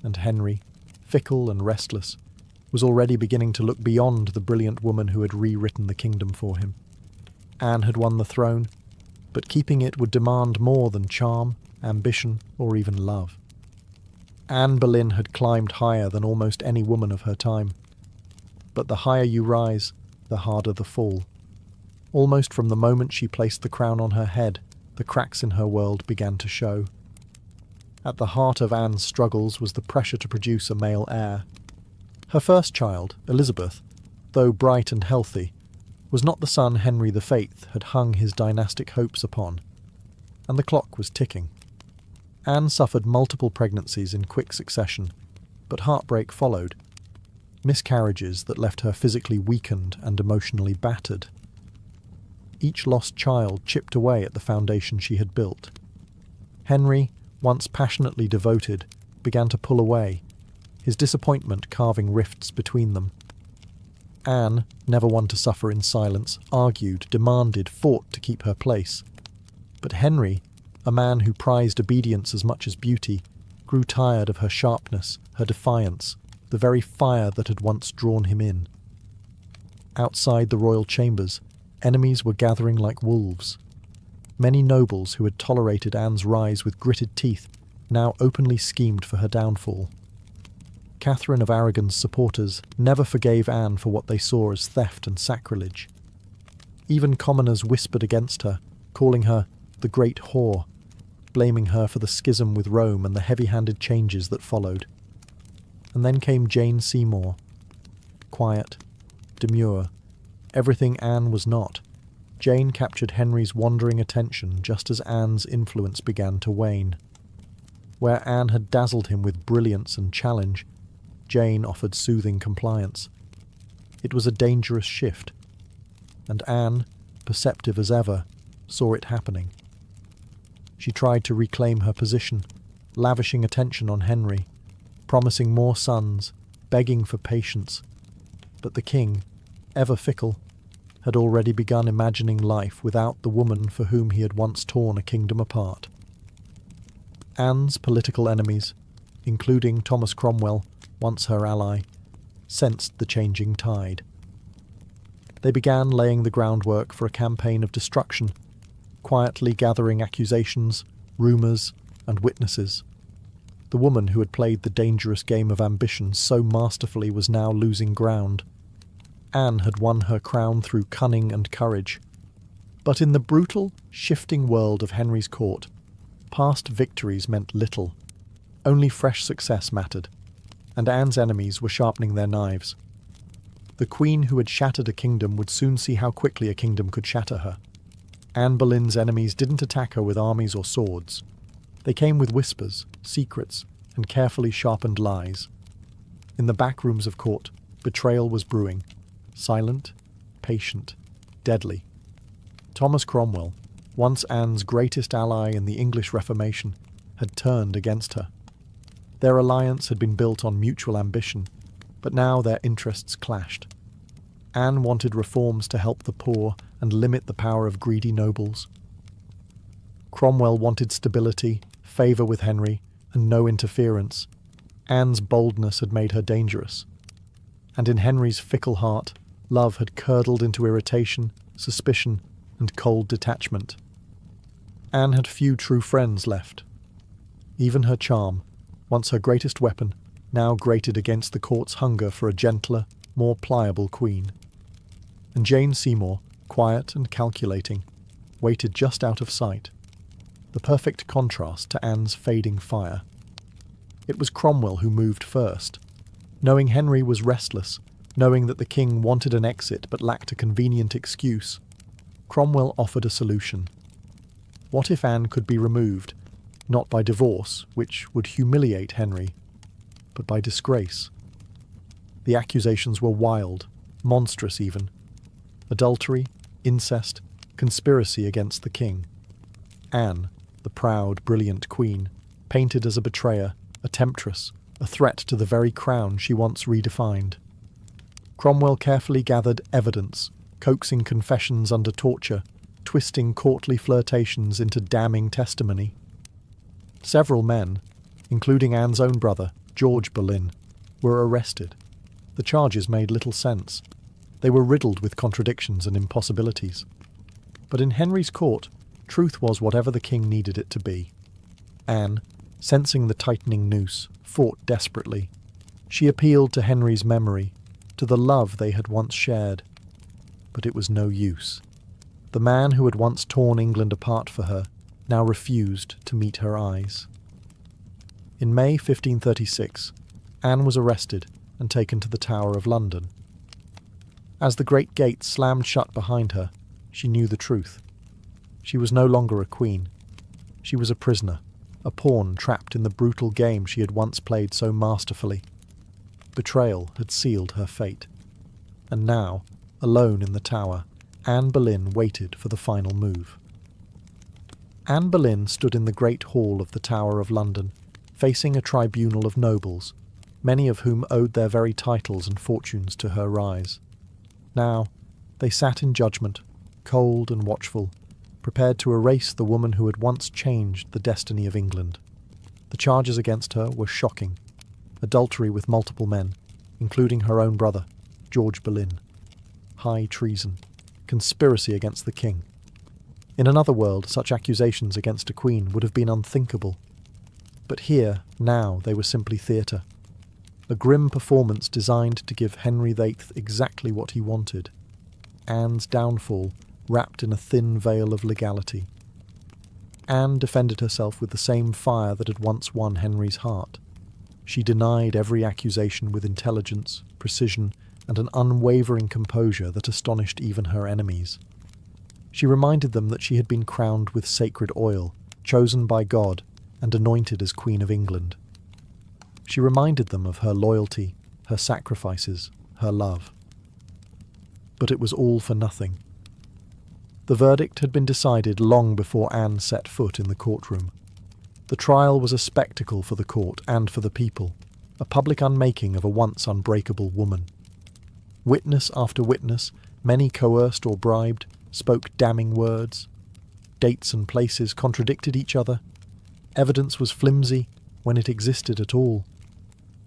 A: and Henry, fickle and restless, was already beginning to look beyond the brilliant woman who had rewritten the kingdom for him. Anne had won the throne, but keeping it would demand more than charm, ambition, or even love. Anne Boleyn had climbed higher than almost any woman of her time. But the higher you rise, the harder the fall. Almost from the moment she placed the crown on her head, the cracks in her world began to show. At the heart of Anne's struggles was the pressure to produce a male heir. Her first child, Elizabeth, though bright and healthy, was not the son Henry VIII had hung his dynastic hopes upon, and the clock was ticking. Anne suffered multiple pregnancies in quick succession, but heartbreak followed. Miscarriages that left her physically weakened and emotionally battered. Each lost child chipped away at the foundation she had built. Henry, once passionately devoted, began to pull away, his disappointment carving rifts between them. Anne, never one to suffer in silence, argued, demanded, fought to keep her place. But Henry, a man who prized obedience as much as beauty, grew tired of her sharpness, her defiance, the very fire that had once drawn him in. Outside the royal chambers, enemies were gathering like wolves. Many nobles who had tolerated Anne's rise with gritted teeth now openly schemed for her downfall. Catherine of Aragon's supporters never forgave Anne for what they saw as theft and sacrilege. Even commoners whispered against her, calling her the Great Whore, blaming her for the schism with Rome and the heavy-handed changes that followed. And then came Jane Seymour. Quiet, demure, everything Anne was not. Jane captured Henry's wandering attention just as Anne's influence began to wane. Where Anne had dazzled him with brilliance and challenge, Jane offered soothing compliance. It was a dangerous shift, and Anne, perceptive as ever, saw it happening. She tried to reclaim her position, lavishing attention on Henry, promising more sons, begging for patience. But the king, ever fickle, had already begun imagining life without the woman for whom he had once torn a kingdom apart. Anne's political enemies, including Thomas Cromwell, once her ally, sensed the changing tide. They began laying the groundwork for a campaign of destruction, quietly gathering accusations, rumours, and witnesses. The woman who had played the dangerous game of ambition so masterfully was now losing ground. Anne had won her crown through cunning and courage. But in the brutal, shifting world of Henry's court, past victories meant little. Only fresh success mattered, and Anne's enemies were sharpening their knives. The queen who had shattered a kingdom would soon see how quickly a kingdom could shatter her. Anne Boleyn's enemies didn't attack her with armies or swords. They came with whispers, secrets, and carefully sharpened lies. In the back rooms of court, betrayal was brewing. Silent, patient, deadly. Thomas Cromwell, once Anne's greatest ally in the English Reformation, had turned against her. Their alliance had been built on mutual ambition, but now their interests clashed. Anne wanted reforms to help the poor and limit the power of greedy nobles. Cromwell wanted stability, favour with Henry, and no interference. Anne's boldness had made her dangerous. And in Henry's fickle heart, love had curdled into irritation, suspicion, and cold detachment. Anne had few true friends left. Even her charm, once her greatest weapon, now grated against the court's hunger for a gentler, more pliable queen. And Jane Seymour, quiet and calculating, waited just out of sight, the perfect contrast to Anne's fading fire. It was Cromwell who moved first. Knowing Henry was restless, knowing that the king wanted an exit but lacked a convenient excuse, Cromwell offered a solution. What if Anne could be removed, not by divorce, which would humiliate Henry, but by disgrace? The accusations were wild, monstrous even. Adultery, incest, conspiracy against the king. Anne, the proud, brilliant queen, painted as a betrayer, a temptress, a threat to the very crown she once redefined. Cromwell carefully gathered evidence, coaxing confessions under torture, twisting courtly flirtations into damning testimony. Several men, including Anne's own brother, George Boleyn, were arrested. The charges made little sense. They were riddled with contradictions and impossibilities. But in Henry's court, truth was whatever the king needed it to be. Anne, sensing the tightening noose, fought desperately. She appealed to Henry's memory, to the love they had once shared. But it was no use. The man who had once torn England apart for her now refused to meet her eyes. In May 1536, Anne was arrested and taken to the Tower of London. As the great gates slammed shut behind her, she knew the truth. She was no longer a queen. She was a prisoner, a pawn trapped in the brutal game she had once played so masterfully. Betrayal had sealed her fate. And now, alone in the tower, Anne Boleyn waited for the final move. Anne Boleyn stood in the great hall of the Tower of London, facing a tribunal of nobles, many of whom owed their very titles and fortunes to her rise. Now, they sat in judgment, cold and watchful, prepared to erase the woman who had once changed the destiny of England. The charges against her were shocking. Adultery with multiple men, including her own brother, George Boleyn. High treason. Conspiracy against the king. In another world, such accusations against a queen would have been unthinkable. But here, now, they were simply theatre. A grim performance designed to give Henry VIII exactly what he wanted. Anne's downfall, wrapped in a thin veil of legality. Anne defended herself with the same fire that had once won Henry's heart. She denied every accusation with intelligence, precision, and an unwavering composure that astonished even her enemies. She reminded them that she had been crowned with sacred oil, chosen by God, and anointed as Queen of England. She reminded them of her loyalty, her sacrifices, her love. But it was all for nothing. The verdict had been decided long before Anne set foot in the courtroom. The trial was a spectacle for the court and for the people, a public unmaking of a once unbreakable woman. Witness after witness, many coerced or bribed, spoke damning words. Dates and places contradicted each other. Evidence was flimsy when it existed at all.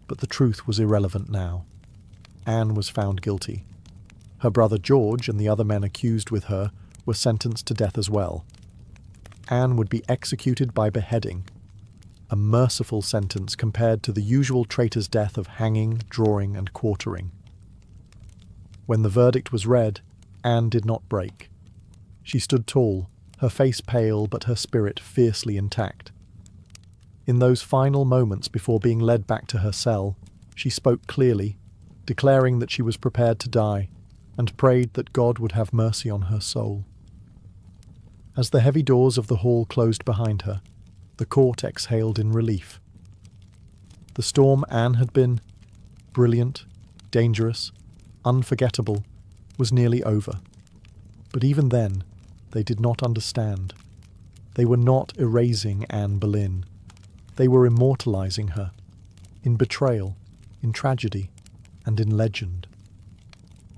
A: But the truth was irrelevant now. Anne was found guilty. Her brother George and the other men accused with her were sentenced to death as well. Anne would be executed by beheading, a merciful sentence compared to the usual traitor's death of hanging, drawing, and quartering. When the verdict was read, Anne did not break. She stood tall, her face pale but her spirit fiercely intact. In those final moments before being led back to her cell, she spoke clearly, declaring that she was prepared to die, and prayed that God would have mercy on her soul. As the heavy doors of the hall closed behind her, the court exhaled in relief. The storm Anne had been, brilliant, dangerous, unforgettable, was nearly over. But even then, they did not understand. They were not erasing Anne Boleyn. They were immortalizing her, in betrayal, in tragedy, and in legend.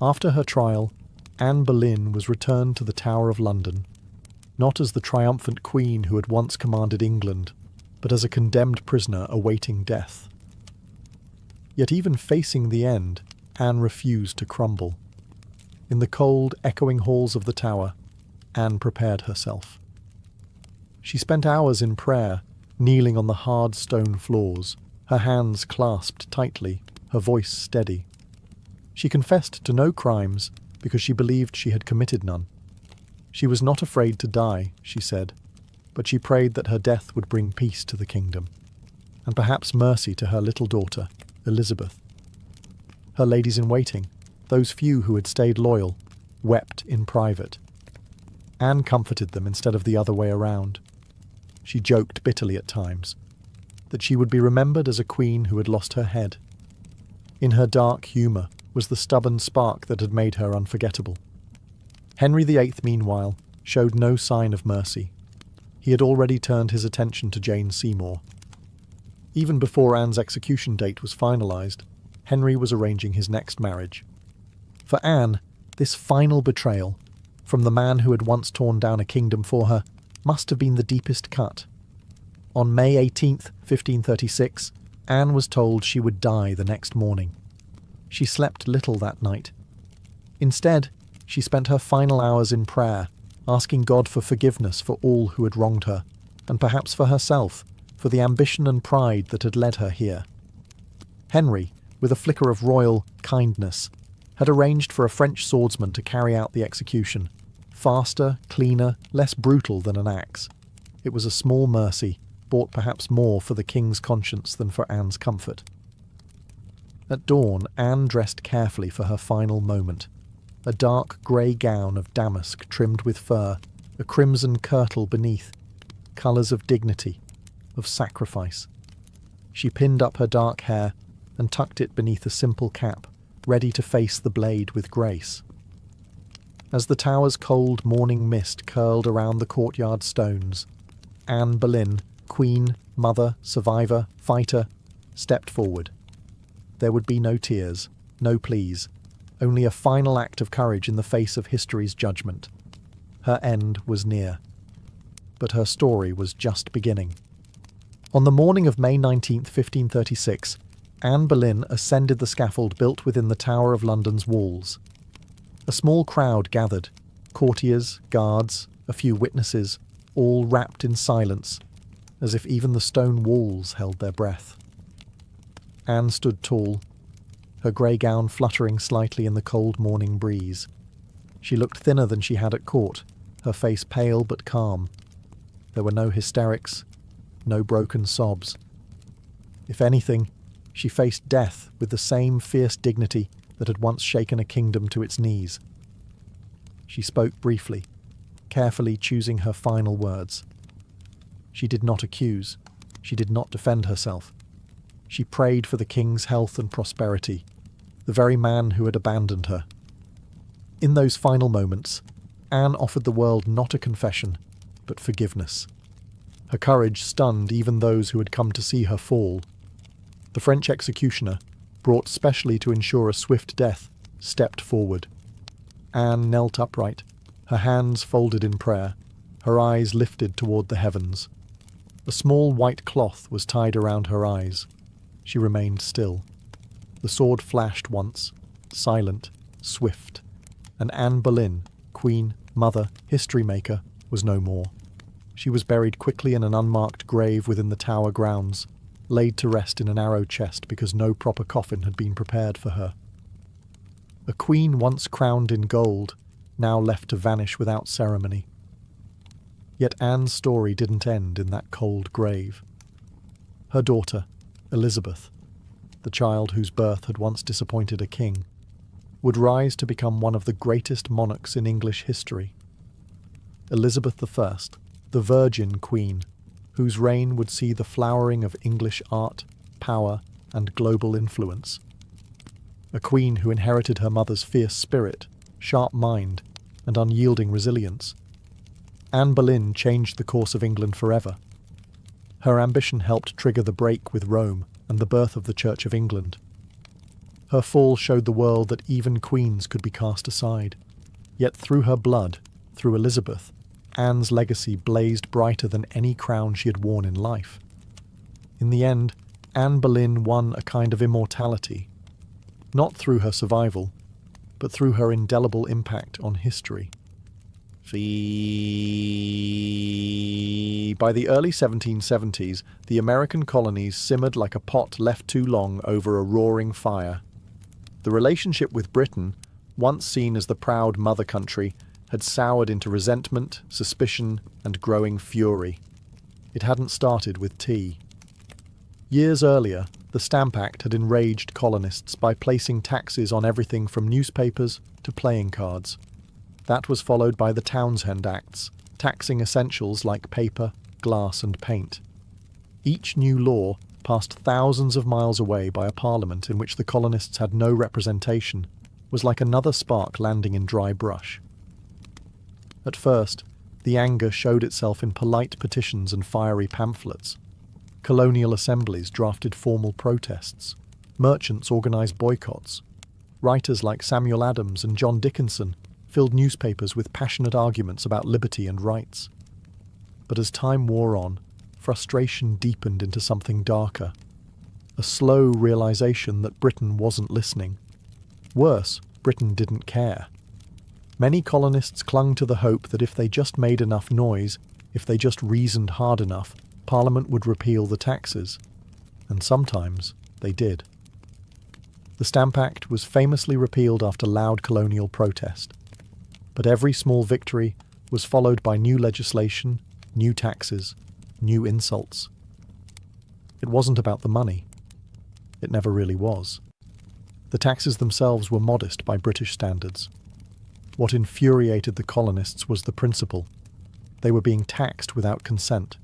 A: After her trial, Anne Boleyn was returned to the Tower of London, not as the triumphant queen who had once commanded England, but as a condemned prisoner awaiting death. Yet even facing the end, Anne refused to crumble. In the cold, echoing halls of the tower, Anne prepared herself. She spent hours in prayer, kneeling on the hard stone floors, her hands clasped tightly, her voice steady. She confessed to no crimes because she believed she had committed none. She was not afraid to die, she said, but she prayed that her death would bring peace to the kingdom, and perhaps mercy to her little daughter, Elizabeth. Her ladies-in-waiting, those few who had stayed loyal, wept in private. Anne comforted them instead of the other way around. She joked bitterly at times, that she would be remembered as a queen who had lost her head. In her dark humour was the stubborn spark that had made her unforgettable. Henry VIII, meanwhile, showed no sign of mercy. He had already turned his attention to Jane Seymour. Even before Anne's execution date was finalised, Henry was arranging his next marriage. For Anne, this final betrayal, from the man who had once torn down a kingdom for her, must have been the deepest cut. On May 18th, 1536, Anne was told she would die the next morning. She slept little that night. Instead, she spent her final hours in prayer, asking God for forgiveness for all who had wronged her, and perhaps for herself, for the ambition and pride that had led her here. Henry, with a flicker of royal kindness, had arranged for a French swordsman to carry out the execution, faster, cleaner, less brutal than an axe. It was a small mercy, bought perhaps more for the king's conscience than for Anne's comfort. At dawn, Anne dressed carefully for her final moment. A dark grey gown of damask trimmed with fur, a crimson kirtle beneath, colours of dignity, of sacrifice. She pinned up her dark hair and tucked it beneath a simple cap, ready to face the blade with grace. As the tower's cold morning mist curled around the courtyard stones, Anne Boleyn, queen, mother, survivor, fighter, stepped forward. There would be no tears, no pleas, only a final act of courage in the face of history's judgment. Her end was near. But her story was just beginning. On the morning of May 19th, 1536, Anne Boleyn ascended the scaffold built within the Tower of London's walls. A small crowd gathered, courtiers, guards, a few witnesses, all wrapped in silence, as if even the stone walls held their breath. Anne stood tall, her grey gown fluttering slightly in the cold morning breeze. She looked thinner than she had at court, her face pale but calm. There were no hysterics, no broken sobs. If anything, she faced death with the same fierce dignity that had once shaken a kingdom to its knees. She spoke briefly, carefully choosing her final words. She did not accuse. She did not defend herself. She prayed for the king's health and prosperity, the very man who had abandoned her. In those final moments, Anne offered the world not a confession, but forgiveness. Her courage stunned even those who had come to see her fall. The French executioner, brought specially to ensure a swift death, stepped forward. Anne knelt upright, her hands folded in prayer, her eyes lifted toward the heavens. A small white cloth was tied around her eyes. She remained still. The sword flashed once, silent, swift, and Anne Boleyn, queen, mother, history maker, was no more. She was buried quickly in an unmarked grave within the Tower grounds, laid to rest in a narrow chest because no proper coffin had been prepared for her. A queen once crowned in gold, now left to vanish without ceremony. Yet Anne's story didn't end in that cold grave. Her daughter, Elizabeth, the child whose birth had once disappointed a king, would rise to become one of the greatest monarchs in English history. Elizabeth I, the Virgin Queen, whose reign would see the flowering of English art, power, and global influence. A queen who inherited her mother's fierce spirit, sharp mind, and unyielding resilience. Anne Boleyn changed the course of England forever. Her ambition helped trigger the break with Rome and the birth of the Church of England. Her fall showed the world that even queens could be cast aside. Yet through her blood, through Elizabeth, Anne's legacy blazed brighter than any crown she had worn in life. In the end, Anne Boleyn won a kind of immortality, not through her survival, but through her indelible impact on history. By the early 1770s, the American colonies simmered like a pot left too long over a roaring fire. The relationship with Britain, once seen as the proud mother country, had soured into resentment, suspicion, and growing fury. It hadn't started with tea. Years earlier, the Stamp Act had enraged colonists by placing taxes on everything from newspapers to playing cards. That was followed by the Townshend Acts, taxing essentials like paper, glass, and paint. Each new law, passed thousands of miles away by a parliament in which the colonists had no representation, was like another spark landing in dry brush. At first, the anger showed itself in polite petitions and fiery pamphlets. Colonial assemblies drafted formal protests. Merchants organised boycotts. Writers like Samuel Adams and John Dickinson filled newspapers with passionate arguments about liberty and rights. But as time wore on, frustration deepened into something darker. A slow realisation that Britain wasn't listening. Worse, Britain didn't care. Many colonists clung to the hope that if they just made enough noise, if they just reasoned hard enough, Parliament would repeal the taxes. And sometimes they did. The Stamp Act was famously repealed after loud colonial protest. But every small victory was followed by new legislation, new taxes, new insults. It wasn't about the money. It never really was. The taxes themselves were modest by British standards. What infuriated the colonists was the principle. They were being taxed without consent,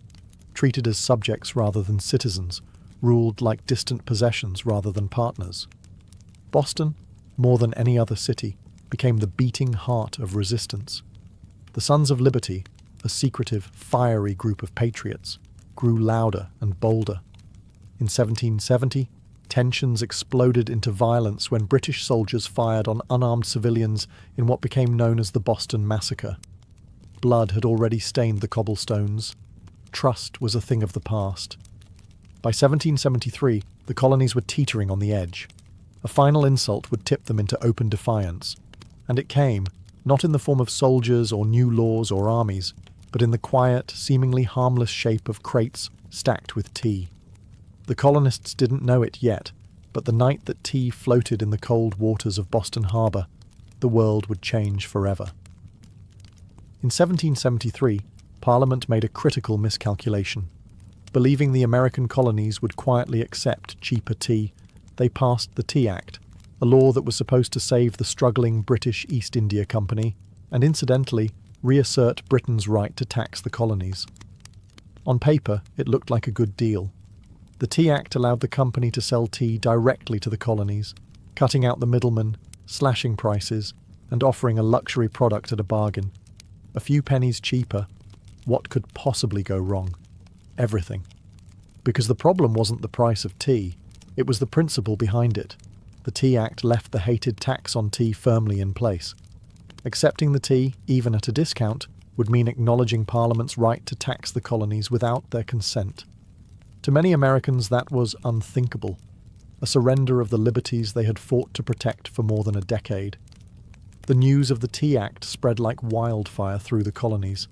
A: treated as subjects rather than citizens, ruled like distant possessions rather than partners. Boston, more than any other city, became the beating heart of resistance. The Sons of Liberty, a secretive, fiery group of patriots, grew louder and bolder. In 1770, tensions exploded into violence when British soldiers fired on unarmed civilians in what became known as the Boston Massacre. Blood had already stained the cobblestones. Trust was a thing of the past. By 1773, the colonies were teetering on the edge. A final insult would tip them into open defiance. And it came, not in the form of soldiers or new laws or armies, but in the quiet, seemingly harmless shape of crates stacked with tea. The colonists didn't know it yet, but the night that tea floated in the cold waters of Boston Harbor, the world would change forever. In 1773, Parliament made a critical miscalculation. Believing the American colonies would quietly accept cheaper tea, they passed the Tea Act, a law that was supposed to save the struggling British East India Company and, incidentally, reassert Britain's right to tax the colonies. On paper, it looked like a good deal. The Tea Act allowed the company to sell tea directly to the colonies, cutting out the middlemen, slashing prices, and offering a luxury product at a bargain. A few pennies cheaper. What could possibly go wrong? Everything. Because the problem wasn't the price of tea, it was the principle behind it. The Tea Act left the hated tax on tea firmly in place. Accepting the tea, even at a discount, would mean acknowledging Parliament's right to tax the colonies without their consent. To many Americans, that was unthinkable, a surrender of the liberties they had fought to protect for more than a decade. The news of the Tea Act spread like wildfire through the colonies.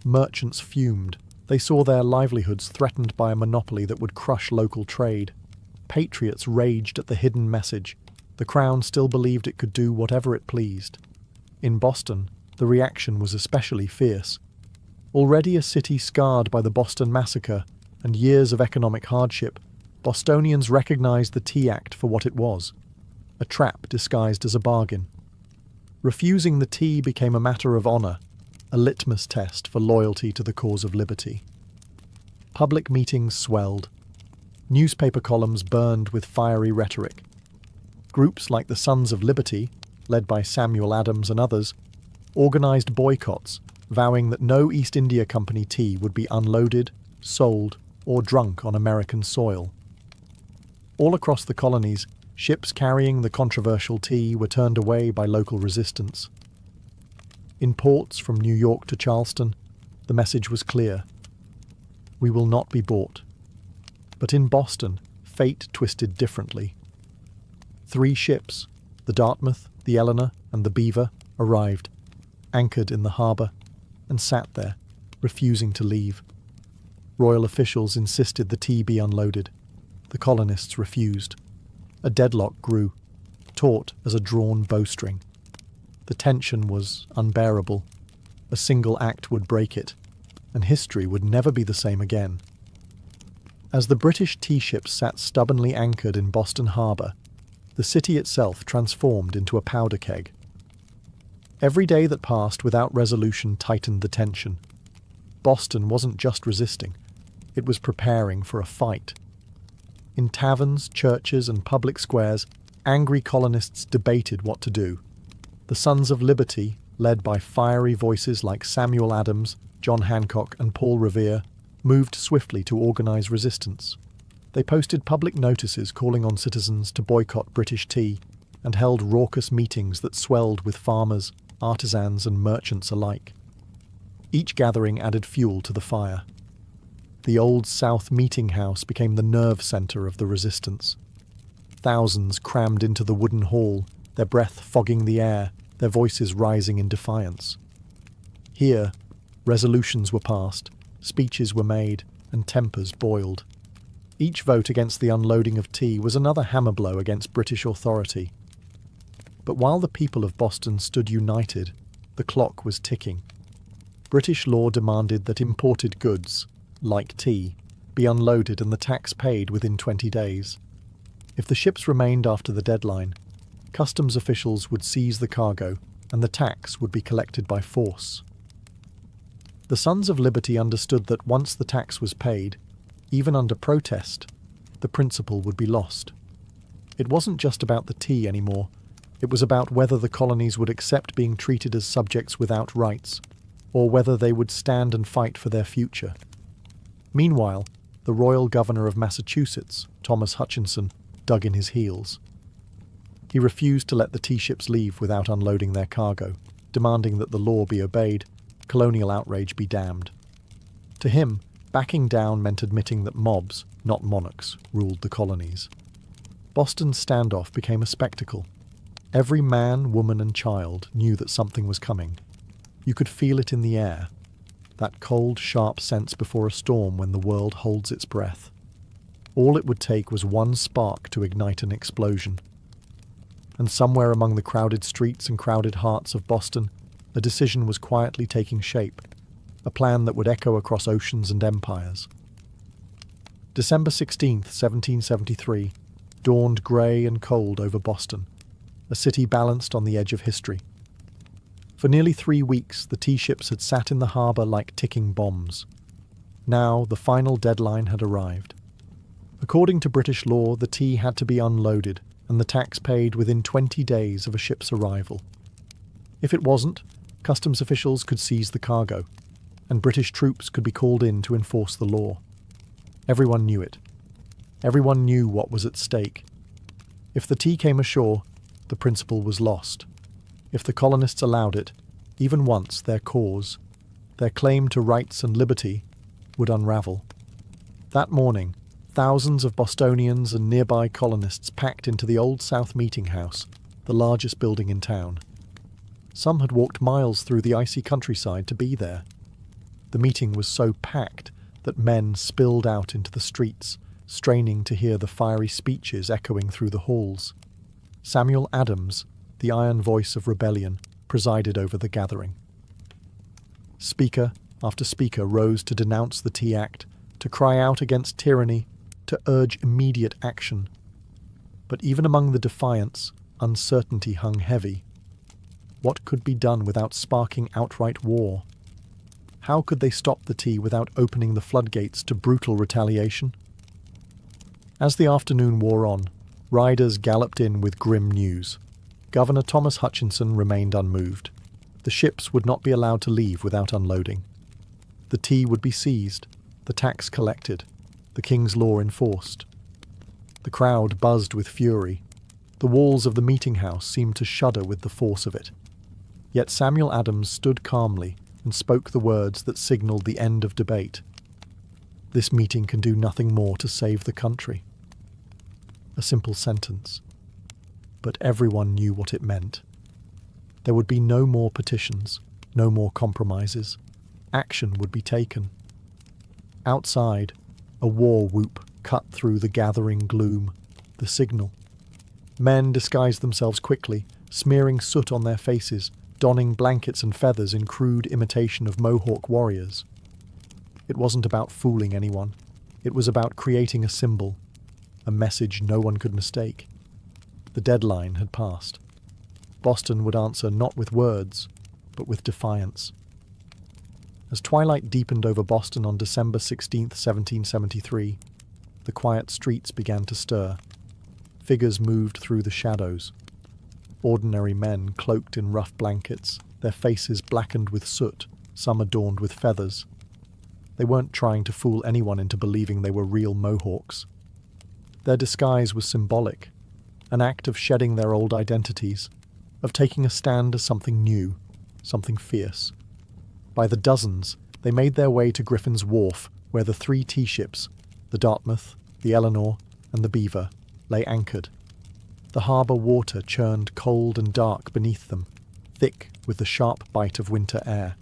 A: Merchants fumed. They saw their livelihoods threatened by a monopoly that would crush local trade. Patriots raged at the hidden message. The Crown still believed it could do whatever it pleased. In Boston, the reaction was especially fierce. Already a city scarred by the Boston Massacre and years of economic hardship, Bostonians recognized the Tea Act for what it was, a trap disguised as a bargain. Refusing the tea became a matter of honor, a litmus test for loyalty to the cause of liberty. Public meetings swelled. Newspaper columns burned with fiery rhetoric. Groups like the Sons of Liberty, led by Samuel Adams and others, organized boycotts, vowing that no East India Company tea would be unloaded, sold, or drunk on American soil. All across the colonies, ships carrying the controversial tea were turned away by local resistance. In ports from New York to Charleston, the message was clear. We will not be bought. But in Boston, fate twisted differently. 3 ships, the Dartmouth, the Eleanor, and the Beaver, arrived, anchored in the harbour, and sat there, refusing to leave. Royal officials insisted the tea be unloaded. The colonists refused. A deadlock grew, taut as a drawn bowstring. The tension was unbearable. A single act would break it, and history would never be the same again. As the British tea ships sat stubbornly anchored in Boston Harbour, the city itself transformed into a powder keg. Every day that passed without resolution tightened the tension. Boston wasn't just resisting, it was preparing for a fight. In taverns, churches, and public squares, angry colonists debated what to do. The Sons of Liberty, led by fiery voices like Samuel Adams, John Hancock, and Paul Revere, moved swiftly to organize resistance. They posted public notices calling on citizens to boycott British tea and held raucous meetings that swelled with farmers, artisans, and merchants alike. Each gathering added fuel to the fire. The Old South Meeting House became the nerve center of the resistance. Thousands crammed into the wooden hall, their breath fogging the air, their voices rising in defiance. Here, resolutions were passed, speeches were made, and tempers boiled. Each vote against the unloading of tea was another hammer blow against British authority. But while the people of Boston stood united, the clock was ticking. British law demanded that imported goods, like tea, be unloaded and the tax paid within 20 days. If the ships remained after the deadline, customs officials would seize the cargo and the tax would be collected by force. The Sons of Liberty understood that once the tax was paid, even under protest, the principle would be lost. It wasn't just about the tea anymore. It was about whether the colonies would accept being treated as subjects without rights, or whether they would stand and fight for their future. Meanwhile, the Royal Governor of Massachusetts, Thomas Hutchinson, dug in his heels. He refused to let the tea ships leave without unloading their cargo, demanding that the law be obeyed, colonial outrage be damned. To him, backing down meant admitting that mobs, not monarchs, ruled the colonies. Boston's standoff became a spectacle. Every man, woman, and child knew that something was coming. You could feel it in the air, that cold, sharp sense before a storm when the world holds its breath. All it would take was one spark to ignite an explosion. and somewhere among the crowded streets and crowded hearts of Boston, a decision was quietly taking shape, a plan that would echo across oceans and empires. December 16th, 1773, dawned grey and cold over Boston, a city balanced on the edge of history. For nearly 3 weeks, the tea ships had sat in the harbour like ticking bombs. Now, the final deadline had arrived. According to British law, the tea had to be unloaded and the tax paid within 20 days of a ship's arrival. If it wasn't, customs officials could seize the cargo, and British troops could be called in to enforce the law. Everyone knew it. Everyone knew what was at stake. If the tea came ashore, the principle was lost. If the colonists allowed it, even once, their cause, their claim to rights and liberty, would unravel. That morning, thousands of Bostonians and nearby colonists packed into the Old South Meeting House, the largest building in town. Some had walked miles through the icy countryside to be there. The meeting was so packed that men spilled out into the streets, straining to hear the fiery speeches echoing through the halls. Samuel Adams, the iron voice of rebellion, presided over the gathering. Speaker after speaker rose to denounce the Tea Act, to cry out against tyranny, to urge immediate action. But even among the defiants, uncertainty hung heavy. What could be done without sparking outright war? How could they stop the tea without opening the floodgates to brutal retaliation? As the afternoon wore on, riders galloped in with grim news. Governor Thomas Hutchinson remained unmoved. The ships would not be allowed to leave without unloading. The tea would be seized, the tax collected, the king's law enforced. The crowd buzzed with fury. The walls of the meeting house seemed to shudder with the force of it. Yet Samuel Adams stood calmly and spoke the words that signalled the end of debate. This meeting can do nothing more to save the country. A simple sentence. But everyone knew what it meant. There would be no more petitions, no more compromises. Action would be taken. Outside, a war whoop cut through the gathering gloom, the signal. Men disguised themselves quickly, smearing soot on their faces, donning blankets and feathers in crude imitation of Mohawk warriors. It wasn't about fooling anyone. It was about creating a symbol, a message no one could mistake. The deadline had passed. Boston would answer not with words, but with defiance. As twilight deepened over Boston on December 16, 1773, the quiet streets began to stir. Figures moved through the shadows. Ordinary men cloaked in rough blankets, their faces blackened with soot, some adorned with feathers. They weren't trying to fool anyone into believing they were real Mohawks. Their disguise was symbolic, an act of shedding their old identities, of taking a stand as something new, something fierce. By the dozens, they made their way to Griffin's Wharf, where the 3 tea ships, the Dartmouth, the Eleanor, and the Beaver, lay anchored. The harbour water churned cold and dark beneath them, thick with the sharp bite of winter air.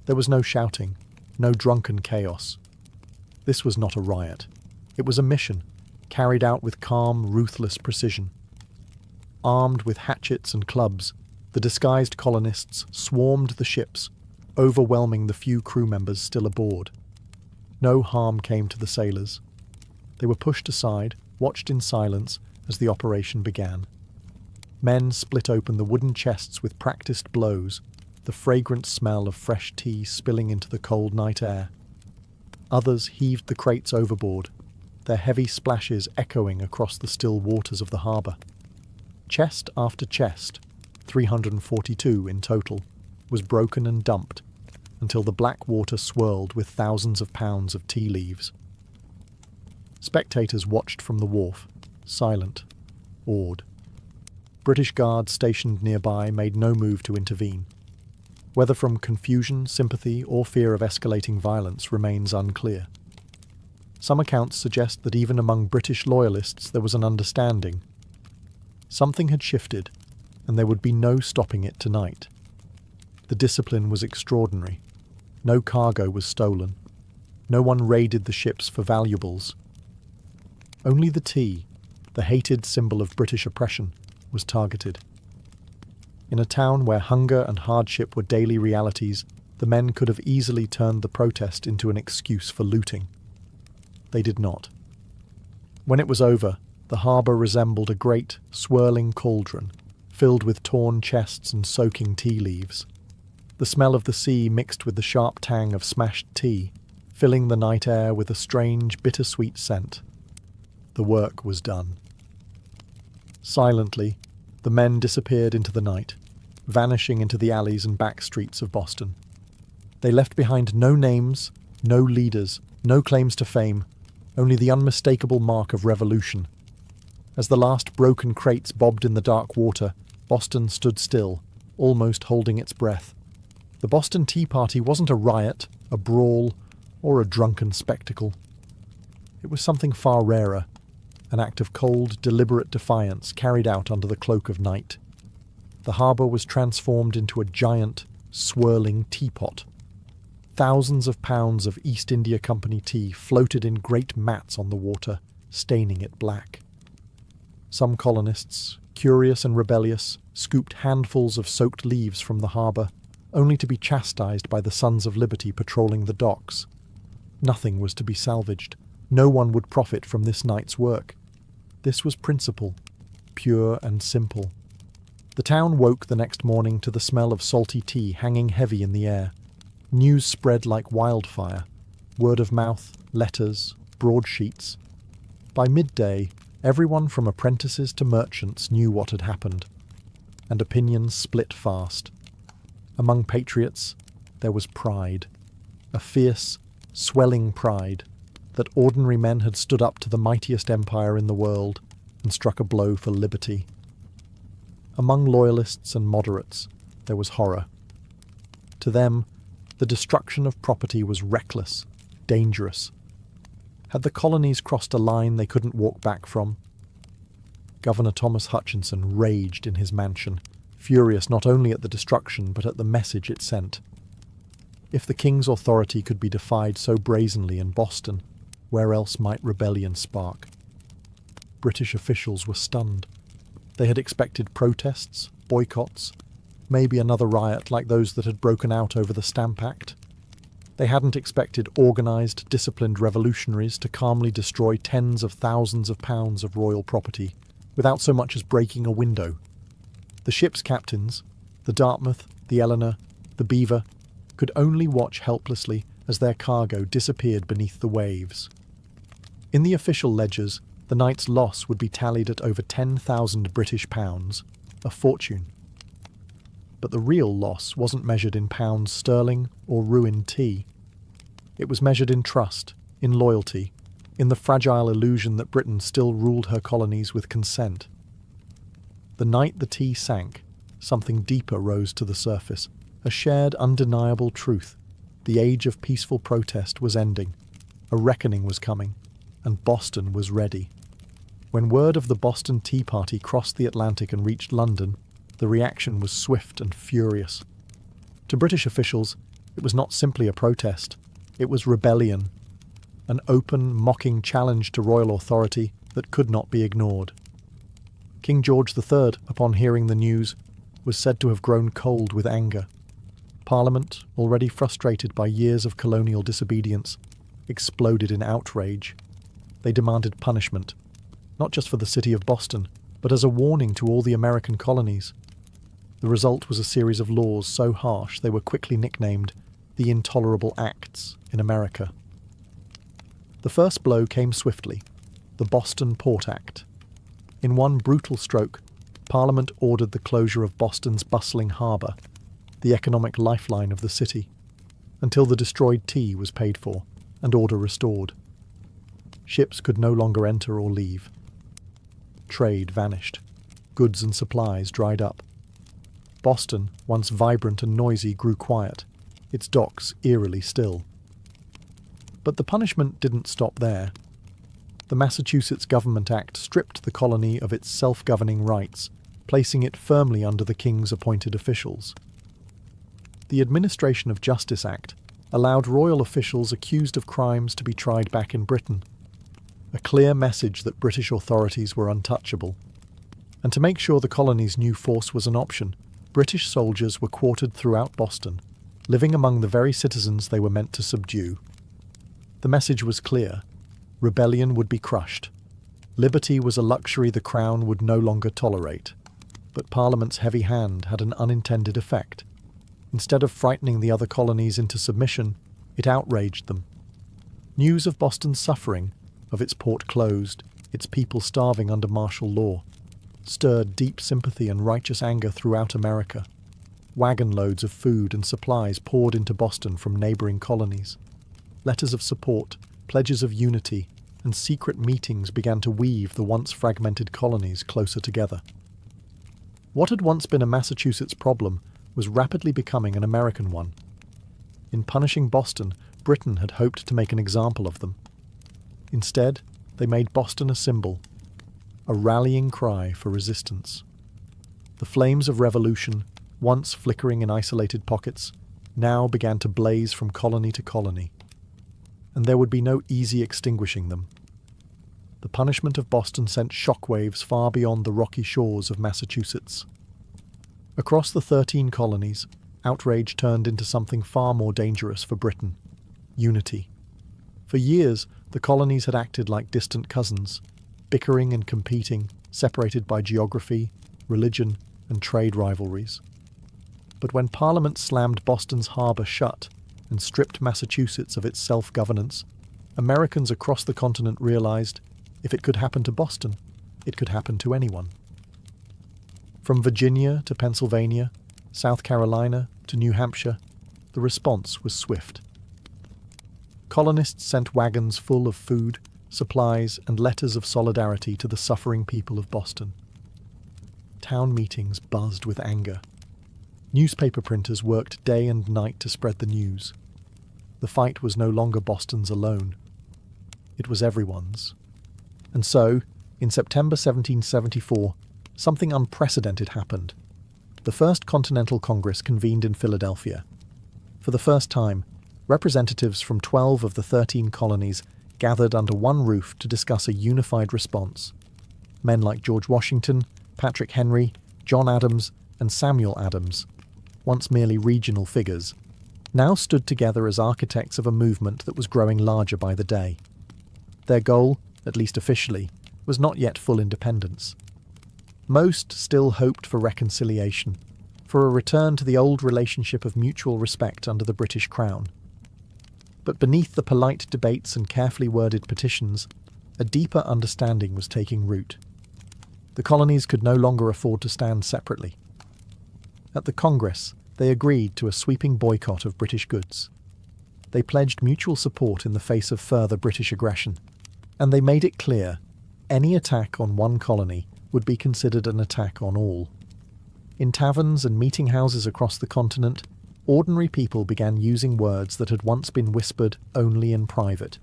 A: There was no shouting, no drunken chaos. This was not a riot. It was a mission, carried out with calm, ruthless precision. Armed with hatchets and clubs, the disguised colonists swarmed the ships, overwhelming the few crew members still aboard. No harm came to the sailors. They were pushed aside, watched in silence as the operation began. Men split open the wooden chests with practiced blows, the fragrant smell of fresh tea spilling into the cold night air. Others heaved the crates overboard, their heavy splashes echoing across the still waters of the harbour. Chest after chest, 342 in total, was broken and dumped, until the black water swirled with thousands of pounds of tea leaves. Spectators watched from the wharf, silent, awed. British guards stationed nearby made no move to intervene. Whether from confusion, sympathy, or fear of escalating violence remains unclear. Some accounts suggest that even among British loyalists there was an understanding. Something had shifted, and there would be no stopping it tonight. The discipline was extraordinary. No cargo was stolen. No one raided the ships for valuables. Only the tea, the hated symbol of British oppression, was targeted. In a town where hunger and hardship were daily realities, the men could have easily turned the protest into an excuse for looting. They did not. When it was over, the harbour resembled a great, swirling cauldron, filled with torn chests and soaking tea leaves. The smell of the sea mixed with the sharp tang of smashed tea, filling the night air with a strange, bittersweet scent. The work was done. Silently, the men disappeared into the night, vanishing into the alleys and back streets of Boston. They left behind no names, no leaders, no claims to fame, only the unmistakable mark of revolution. As the last broken crates bobbed in the dark water, Boston stood still, almost holding its breath. The Boston Tea Party wasn't a riot, a brawl, or a drunken spectacle. It was something far rarer, an act of cold, deliberate defiance carried out under the cloak of night. The harbour was transformed into a giant, swirling teapot. Thousands of pounds of East India Company tea floated in great mats on the water, staining it black. Some colonists, curious and rebellious, scooped handfuls of soaked leaves from the harbour, only to be chastised by the Sons of Liberty patrolling the docks. Nothing was to be salvaged. No one would profit from this night's work. This was principle, pure and simple. The town woke the next morning to the smell of salty tea hanging heavy in the air. News spread like wildfire. Word of mouth, letters, broadsheets. By midday, everyone from apprentices to merchants knew what had happened, and opinions split fast. Among patriots, there was pride, a fierce, swelling pride that ordinary men had stood up to the mightiest empire in the world and struck a blow for liberty. Among loyalists and moderates, there was horror. To them, the destruction of property was reckless, dangerous. Had the colonies crossed a line they couldn't walk back from? Governor Thomas Hutchinson raged in his mansion, furious not only at the destruction but at the message it sent. If the king's authority could be defied so brazenly in Boston, where else might rebellion spark? British officials were stunned. They had expected protests, boycotts, maybe another riot like those that had broken out over the Stamp Act. They hadn't expected organised, disciplined revolutionaries to calmly destroy tens of thousands of pounds of royal property without so much as breaking a window. The ship's captains, the Dartmouth, the Eleanor, the Beaver, could only watch helplessly as their cargo disappeared beneath the waves. In the official ledgers, the night's loss would be tallied at over 10,000 British pounds, a fortune. But the real loss wasn't measured in pounds sterling or ruined tea. It was measured in trust, in loyalty, in the fragile illusion that Britain still ruled her colonies with consent. The night the tea sank, something deeper rose to the surface, a shared undeniable truth. The age of peaceful protest was ending, a reckoning was coming, and Boston was ready. When word of the Boston Tea Party crossed the Atlantic and reached London, the reaction was swift and furious. To British officials, it was not simply a protest, it was rebellion, an open, mocking challenge to royal authority that could not be ignored. King George III, upon hearing the news, was said to have grown cold with anger. Parliament, already frustrated by years of colonial disobedience, exploded in outrage. They demanded punishment, not just for the city of Boston, but as a warning to all the American colonies. The result was a series of laws so harsh they were quickly nicknamed the Intolerable Acts in America. The first blow came swiftly, the Boston Port Act. In one brutal stroke, Parliament ordered the closure of Boston's bustling harbour, the economic lifeline of the city, until the destroyed tea was paid for and order restored. Ships could no longer enter or leave. Trade vanished. Goods and supplies dried up. Boston, once vibrant and noisy, grew quiet, its docks eerily still. But the punishment didn't stop there. The Massachusetts Government Act stripped the colony of its self-governing rights, placing it firmly under the king's appointed officials. The Administration of Justice Act allowed royal officials accused of crimes to be tried back in Britain, a clear message that British authorities were untouchable. And to make sure the colonies knew force was an option, British soldiers were quartered throughout Boston, living among the very citizens they were meant to subdue. The message was clear. Rebellion would be crushed. Liberty was a luxury the Crown would no longer tolerate. But Parliament's heavy hand had an unintended effect. Instead of frightening the other colonies into submission, it outraged them. News of Boston's suffering, of its port closed, its people starving under martial law, stirred deep sympathy and righteous anger throughout America. Wagon loads of food and supplies poured into Boston from neighboring colonies. Letters of support, pledges of unity, and secret meetings began to weave the once fragmented colonies closer together. What had once been a Massachusetts problem was rapidly becoming an American one. In punishing Boston, Britain had hoped to make an example of them. Instead, they made Boston a symbol, a rallying cry for resistance. The flames of revolution, once flickering in isolated pockets, now began to blaze from colony to colony. And there would be no easy extinguishing them. The punishment of Boston sent shockwaves far beyond the rocky shores of Massachusetts. Across the 13 colonies, outrage turned into something far more dangerous for Britain: unity. For years, the colonies had acted like distant cousins, bickering and competing, separated by geography, religion, and trade rivalries. But when Parliament slammed Boston's harbour shut and stripped Massachusetts of its self-governance, Americans across the continent realized if it could happen to Boston, it could happen to anyone. From Virginia to Pennsylvania, South Carolina to New Hampshire, the response was swift. Colonists sent wagons full of food, supplies, and letters of solidarity to the suffering people of Boston. Town meetings buzzed with anger. Newspaper printers worked day and night to spread the news. The fight was no longer Boston's alone. It was everyone's. And so, in September 1774, something unprecedented happened. The First Continental Congress convened in Philadelphia. For the first time, representatives from 12 of the 13 colonies gathered under one roof to discuss a unified response. Men like George Washington, Patrick Henry, John Adams, and Samuel Adams, once merely regional figures, now stood together as architects of a movement that was growing larger by the day. Their goal, at least officially, was not yet full independence. Most still hoped for reconciliation, for a return to the old relationship of mutual respect under the British Crown. But beneath the polite debates and carefully worded petitions, a deeper understanding was taking root. The colonies could no longer afford to stand separately. At the Congress, they agreed to a sweeping boycott of British goods. They pledged mutual support in the face of further British aggression, and they made it clear any attack on one colony would be considered an attack on all. In taverns and meeting houses across the continent, ordinary people began using words that had once been whispered only in private: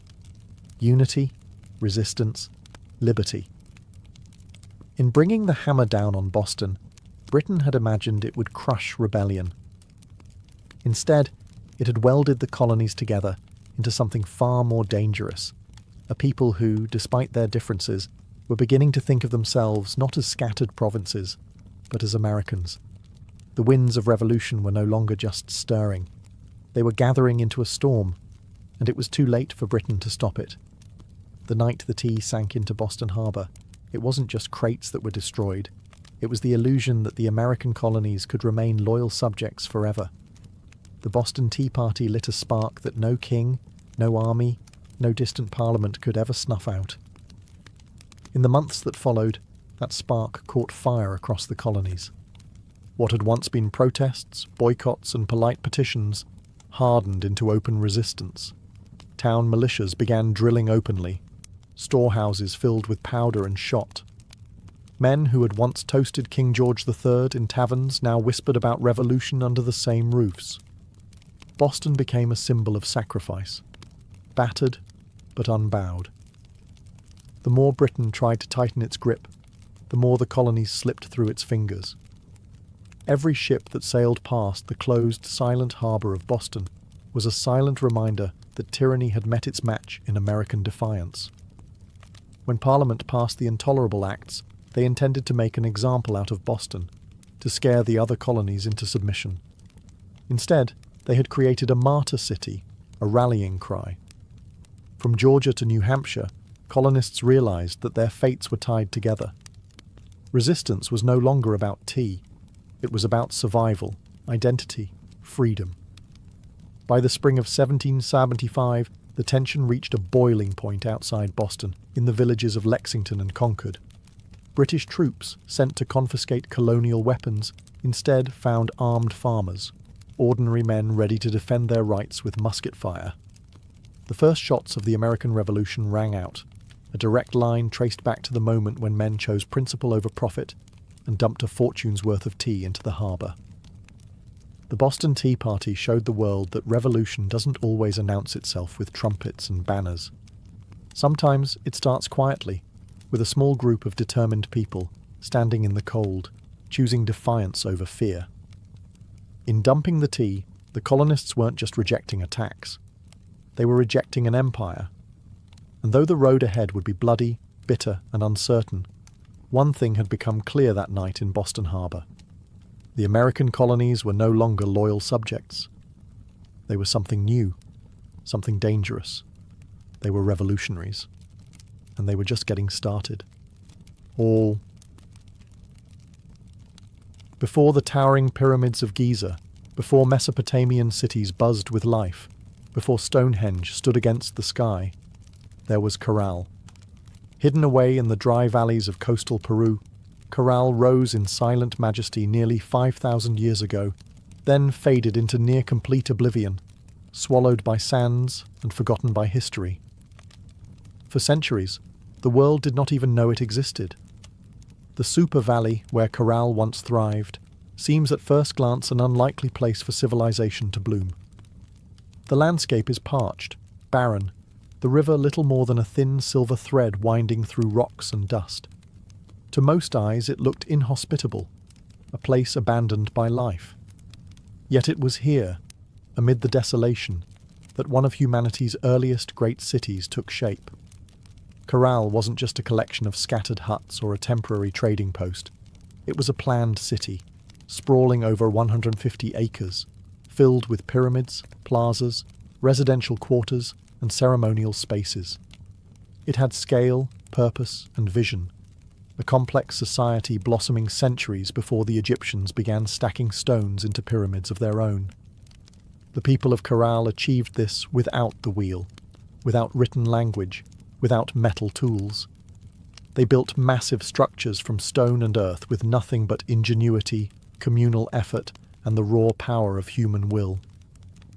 A: unity, resistance, liberty. In bringing the hammer down on Boston, Britain had imagined it would crush rebellion. Instead, it had welded the colonies together into something far more dangerous, a people who, despite their differences, were beginning to think of themselves not as scattered provinces, but as Americans. The winds of revolution were no longer just stirring. They were gathering into a storm, and it was too late for Britain to stop it. The night the tea sank into Boston Harbour, it wasn't just crates that were destroyed. It was the illusion that the American colonies could remain loyal subjects forever. The Boston Tea Party lit a spark that no king, no army, no distant parliament could ever snuff out. In the months that followed, that spark caught fire across the colonies. What had once been protests, boycotts, and polite petitions hardened into open resistance. Town militias began drilling openly. Storehouses filled with powder and shot. Men who had once toasted King George III in taverns now whispered about revolution under the same roofs. Boston became a symbol of sacrifice, battered but unbowed. The more Britain tried to tighten its grip, the more the colonies slipped through its fingers. Every ship that sailed past the closed, silent harbour of Boston was a silent reminder that tyranny had met its match in American defiance. When Parliament passed the Intolerable Acts, They intended to make an example out of Boston, to scare the other colonies into submission. Instead, they had created a martyr city, a rallying cry. From Georgia to New Hampshire, colonists realized that their fates were tied together. Resistance was no longer about tea. It was about survival, identity, freedom. By the spring of 1775, the tension reached a boiling point outside Boston, in the villages of Lexington and Concord. British troops, sent to confiscate colonial weapons, instead found armed farmers, ordinary men ready to defend their rights with musket fire. The first shots of the American Revolution rang out, a direct line traced back to the moment when men chose principle over profit and dumped a fortune's worth of tea into the harbour. The Boston Tea Party showed the world that revolution doesn't always announce itself with trumpets and banners. Sometimes it starts quietly, with a small group of determined people standing in the cold, choosing defiance over fear. In dumping the tea, the colonists weren't just rejecting a tax. They were rejecting an empire. And though the road ahead would be bloody, bitter, and uncertain, one thing had become clear that night in Boston Harbour. The American colonies were no longer loyal subjects. They were something new, something dangerous. They were revolutionaries. And they were just getting started. All before the towering pyramids of Giza, before Mesopotamian cities buzzed with life, before Stonehenge stood against the sky, there was Corral. Hidden away in the dry valleys of coastal Peru, Corral rose in silent majesty nearly 5,000 years ago, then faded into near-complete oblivion, swallowed by sands and forgotten by history. For centuries, the world did not even know it existed. The Super Valley, where Corral once thrived, seems at first glance an unlikely place for civilization to bloom. The landscape is parched, barren, the river little more than a thin silver thread winding through rocks and dust. To most eyes it looked inhospitable, a place abandoned by life. Yet it was here, amid the desolation, that one of humanity's earliest great cities took shape. Corral wasn't just a collection of scattered huts or a temporary trading post. It was a planned city, sprawling over 150 acres, filled with pyramids, plazas, residential quarters, and ceremonial spaces. It had scale, purpose, and vision, a complex society blossoming centuries before the Egyptians began stacking stones into pyramids of their own. The people of Corral achieved this without the wheel, without written language, without metal tools. They built massive structures from stone and earth with nothing but ingenuity, communal effort, and the raw power of human will.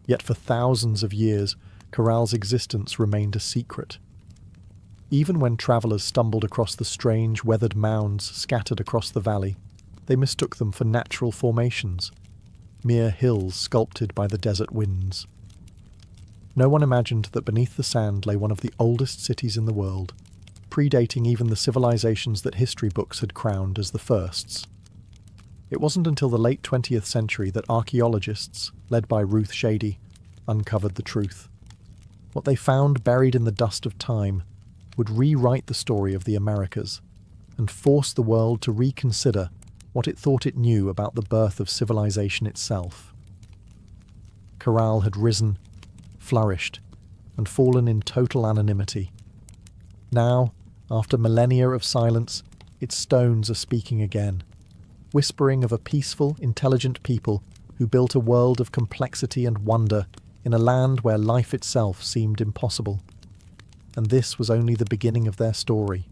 A: Yet for thousands of years, Corral's existence remained a secret. Even when travellers stumbled across the strange, weathered mounds scattered across the valley, they mistook them for natural formations, mere hills sculpted by the desert winds. No one imagined that beneath the sand lay one of the oldest cities in the world, predating even the civilizations that history books had crowned as the firsts. It wasn't until the late 20th century that archaeologists, led by Ruth Shady, uncovered the truth. What they found buried in the dust of time would rewrite the story of the Americas and force the world to reconsider what it thought it knew about the birth of civilization itself. Corral had risen, flourished, and fallen in total anonymity. Now, after millennia of silence, its stones are speaking again, whispering of a peaceful, intelligent people who built a world of complexity and wonder in a land where life itself seemed impossible. And this was only the beginning of their story.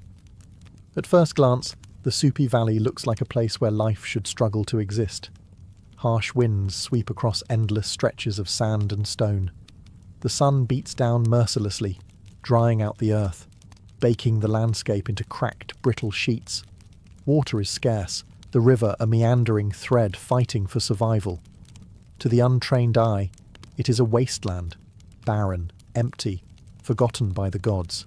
A: At first glance, the Supi Valley looks like a place where life should struggle to exist. Harsh winds sweep across endless stretches of sand and stone. The sun beats down mercilessly, drying out the earth, baking the landscape into cracked, brittle sheets. Water is scarce, the river a meandering thread fighting for survival. To the untrained eye, it is a wasteland, barren, empty, forgotten by the gods.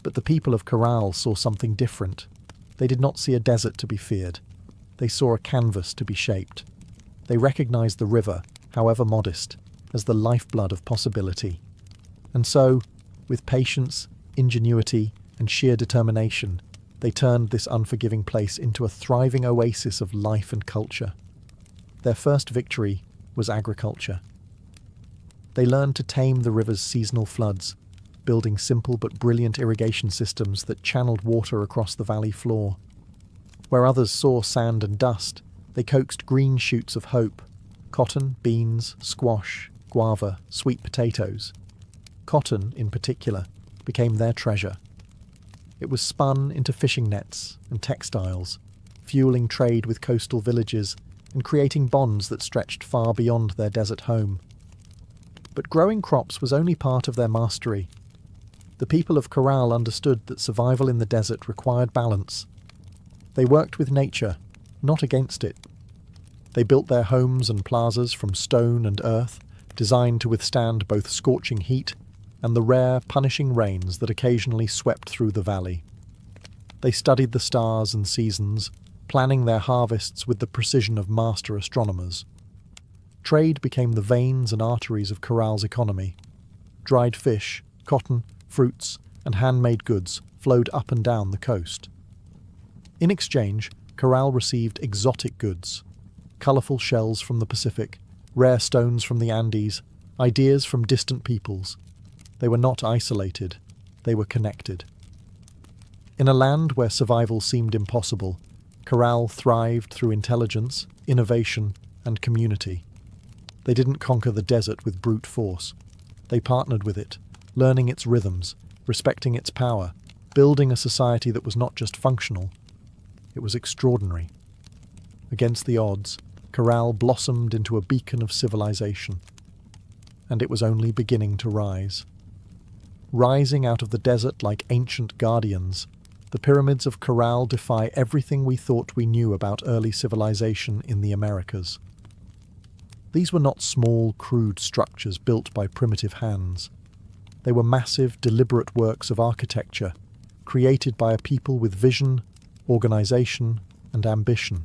A: But the people of Corral saw something different. They did not see a desert to be feared. They saw a canvas to be shaped. They recognized the river, however modest, as the lifeblood of possibility. And so, with patience, ingenuity, and sheer determination, They turned this unforgiving place into a thriving oasis of life and culture. Their first victory was agriculture. They learned to tame the river's seasonal floods, building simple but brilliant irrigation systems that channeled water across the valley floor. Where others saw sand and dust, they coaxed green shoots of hope: cotton, beans, squash, guava, sweet potatoes. Cotton, in particular, became their treasure. It was spun into fishing nets and textiles, fueling trade with coastal villages and creating bonds that stretched far beyond their desert home. But growing crops was only part of their mastery. The people of Corral understood that survival in the desert required balance. They worked with nature, not against it. They built their homes and plazas from stone and earth, designed to withstand both scorching heat and the rare, punishing rains that occasionally swept through the valley. They studied the stars and seasons, planning their harvests with the precision of master astronomers. Trade became the veins and arteries of Corral's economy. Dried fish, cotton, fruits, and handmade goods flowed up and down the coast. In exchange, Corral received exotic goods: colourful shells from the Pacific, rare stones from the Andes, ideas from distant peoples. They were not isolated, they were connected. In a land where survival seemed impossible, Corral thrived through intelligence, innovation, and community. They didn't conquer the desert with brute force. They partnered with it, learning its rhythms, respecting its power, building a society that was not just functional, it was extraordinary. Against the odds, Corral blossomed into a beacon of civilization. And it was only beginning to rise. Rising out of the desert like ancient guardians, the pyramids of Corral defy everything we thought we knew about early civilization in the Americas. These were not small, crude structures built by primitive hands. They were massive, deliberate works of architecture, created by a people with vision, organization, and ambition.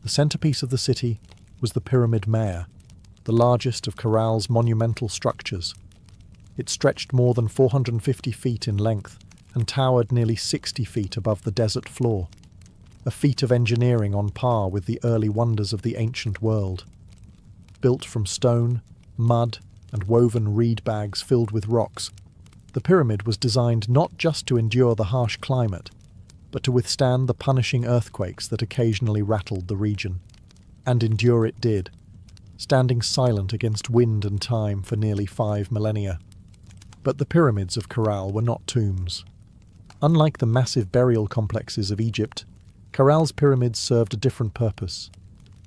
A: The centerpiece of the city was the Pyramid Mare, the largest of Corral's monumental structures. It stretched more than 450 feet in length and towered nearly 60 feet above the desert floor, a feat of engineering on par with the early wonders of the ancient world. Built from stone, mud, and woven reed bags filled with rocks, the pyramid was designed not just to endure the harsh climate, but to withstand the punishing earthquakes that occasionally rattled the region. And endure it did, standing silent against wind and time for nearly 5 millennia. But the pyramids of Corral were not tombs. Unlike the massive burial complexes of Egypt, Corral's pyramids served a different purpose.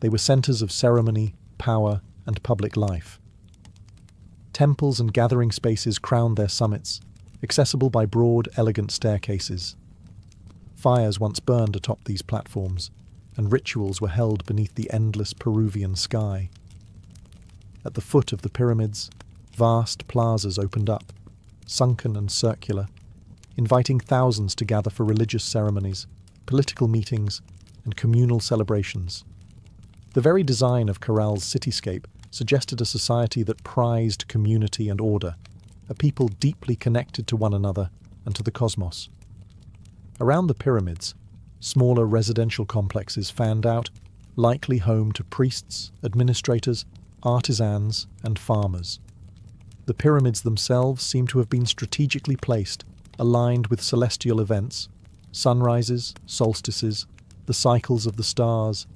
A: They were centers of ceremony, power, and public life. Temples and gathering spaces crowned their summits, accessible by broad, elegant staircases. Fires once burned atop these platforms, and rituals were held beneath the endless Peruvian sky. At the foot of the pyramids, vast plazas opened up, sunken and circular, inviting thousands to gather for religious ceremonies, political meetings, and communal celebrations. The very design of Corral's cityscape suggested a society that prized community and order, a people deeply connected to one another and to the cosmos. Around the pyramids, smaller residential complexes fanned out, likely home to priests, administrators, artisans, and farmers. The pyramids themselves seem to have been strategically placed, aligned with celestial events, sunrises, solstices, the cycles of the stars.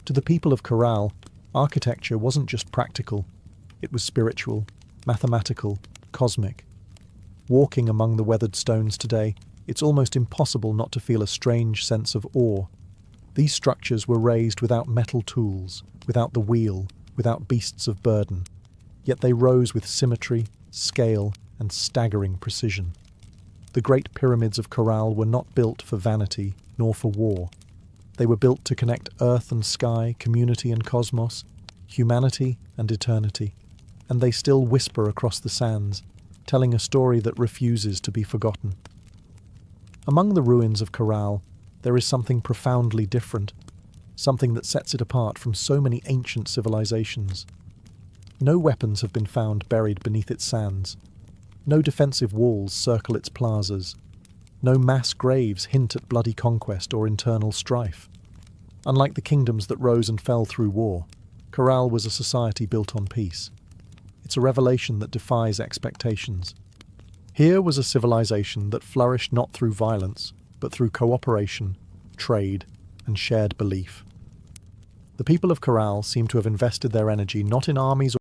A: To the people of Corral, architecture wasn't just practical, it was spiritual, mathematical, cosmic. Walking among the weathered stones today, it's almost impossible not to feel a strange sense of awe. These structures were raised without metal tools, without the wheel, without beasts of burden. Yet they rose with symmetry, scale, and staggering precision. The great pyramids of Corral were not built for vanity, nor for war. They were built to connect earth and sky, community and cosmos, humanity and eternity. And they still whisper across the sands, telling a story that refuses to be forgotten. Among the ruins of Corral, there is something profoundly different, something that sets it apart from so many ancient civilizations. No weapons have been found buried beneath its sands. No defensive walls circle its plazas. No mass graves hint at bloody conquest or internal strife. Unlike the kingdoms that rose and fell through war, Corral was a society built on peace. It's a revelation that defies expectations. Here was a civilization that flourished not through violence, but through cooperation, trade, and shared belief. The people of Corral seem to have invested their energy not in armies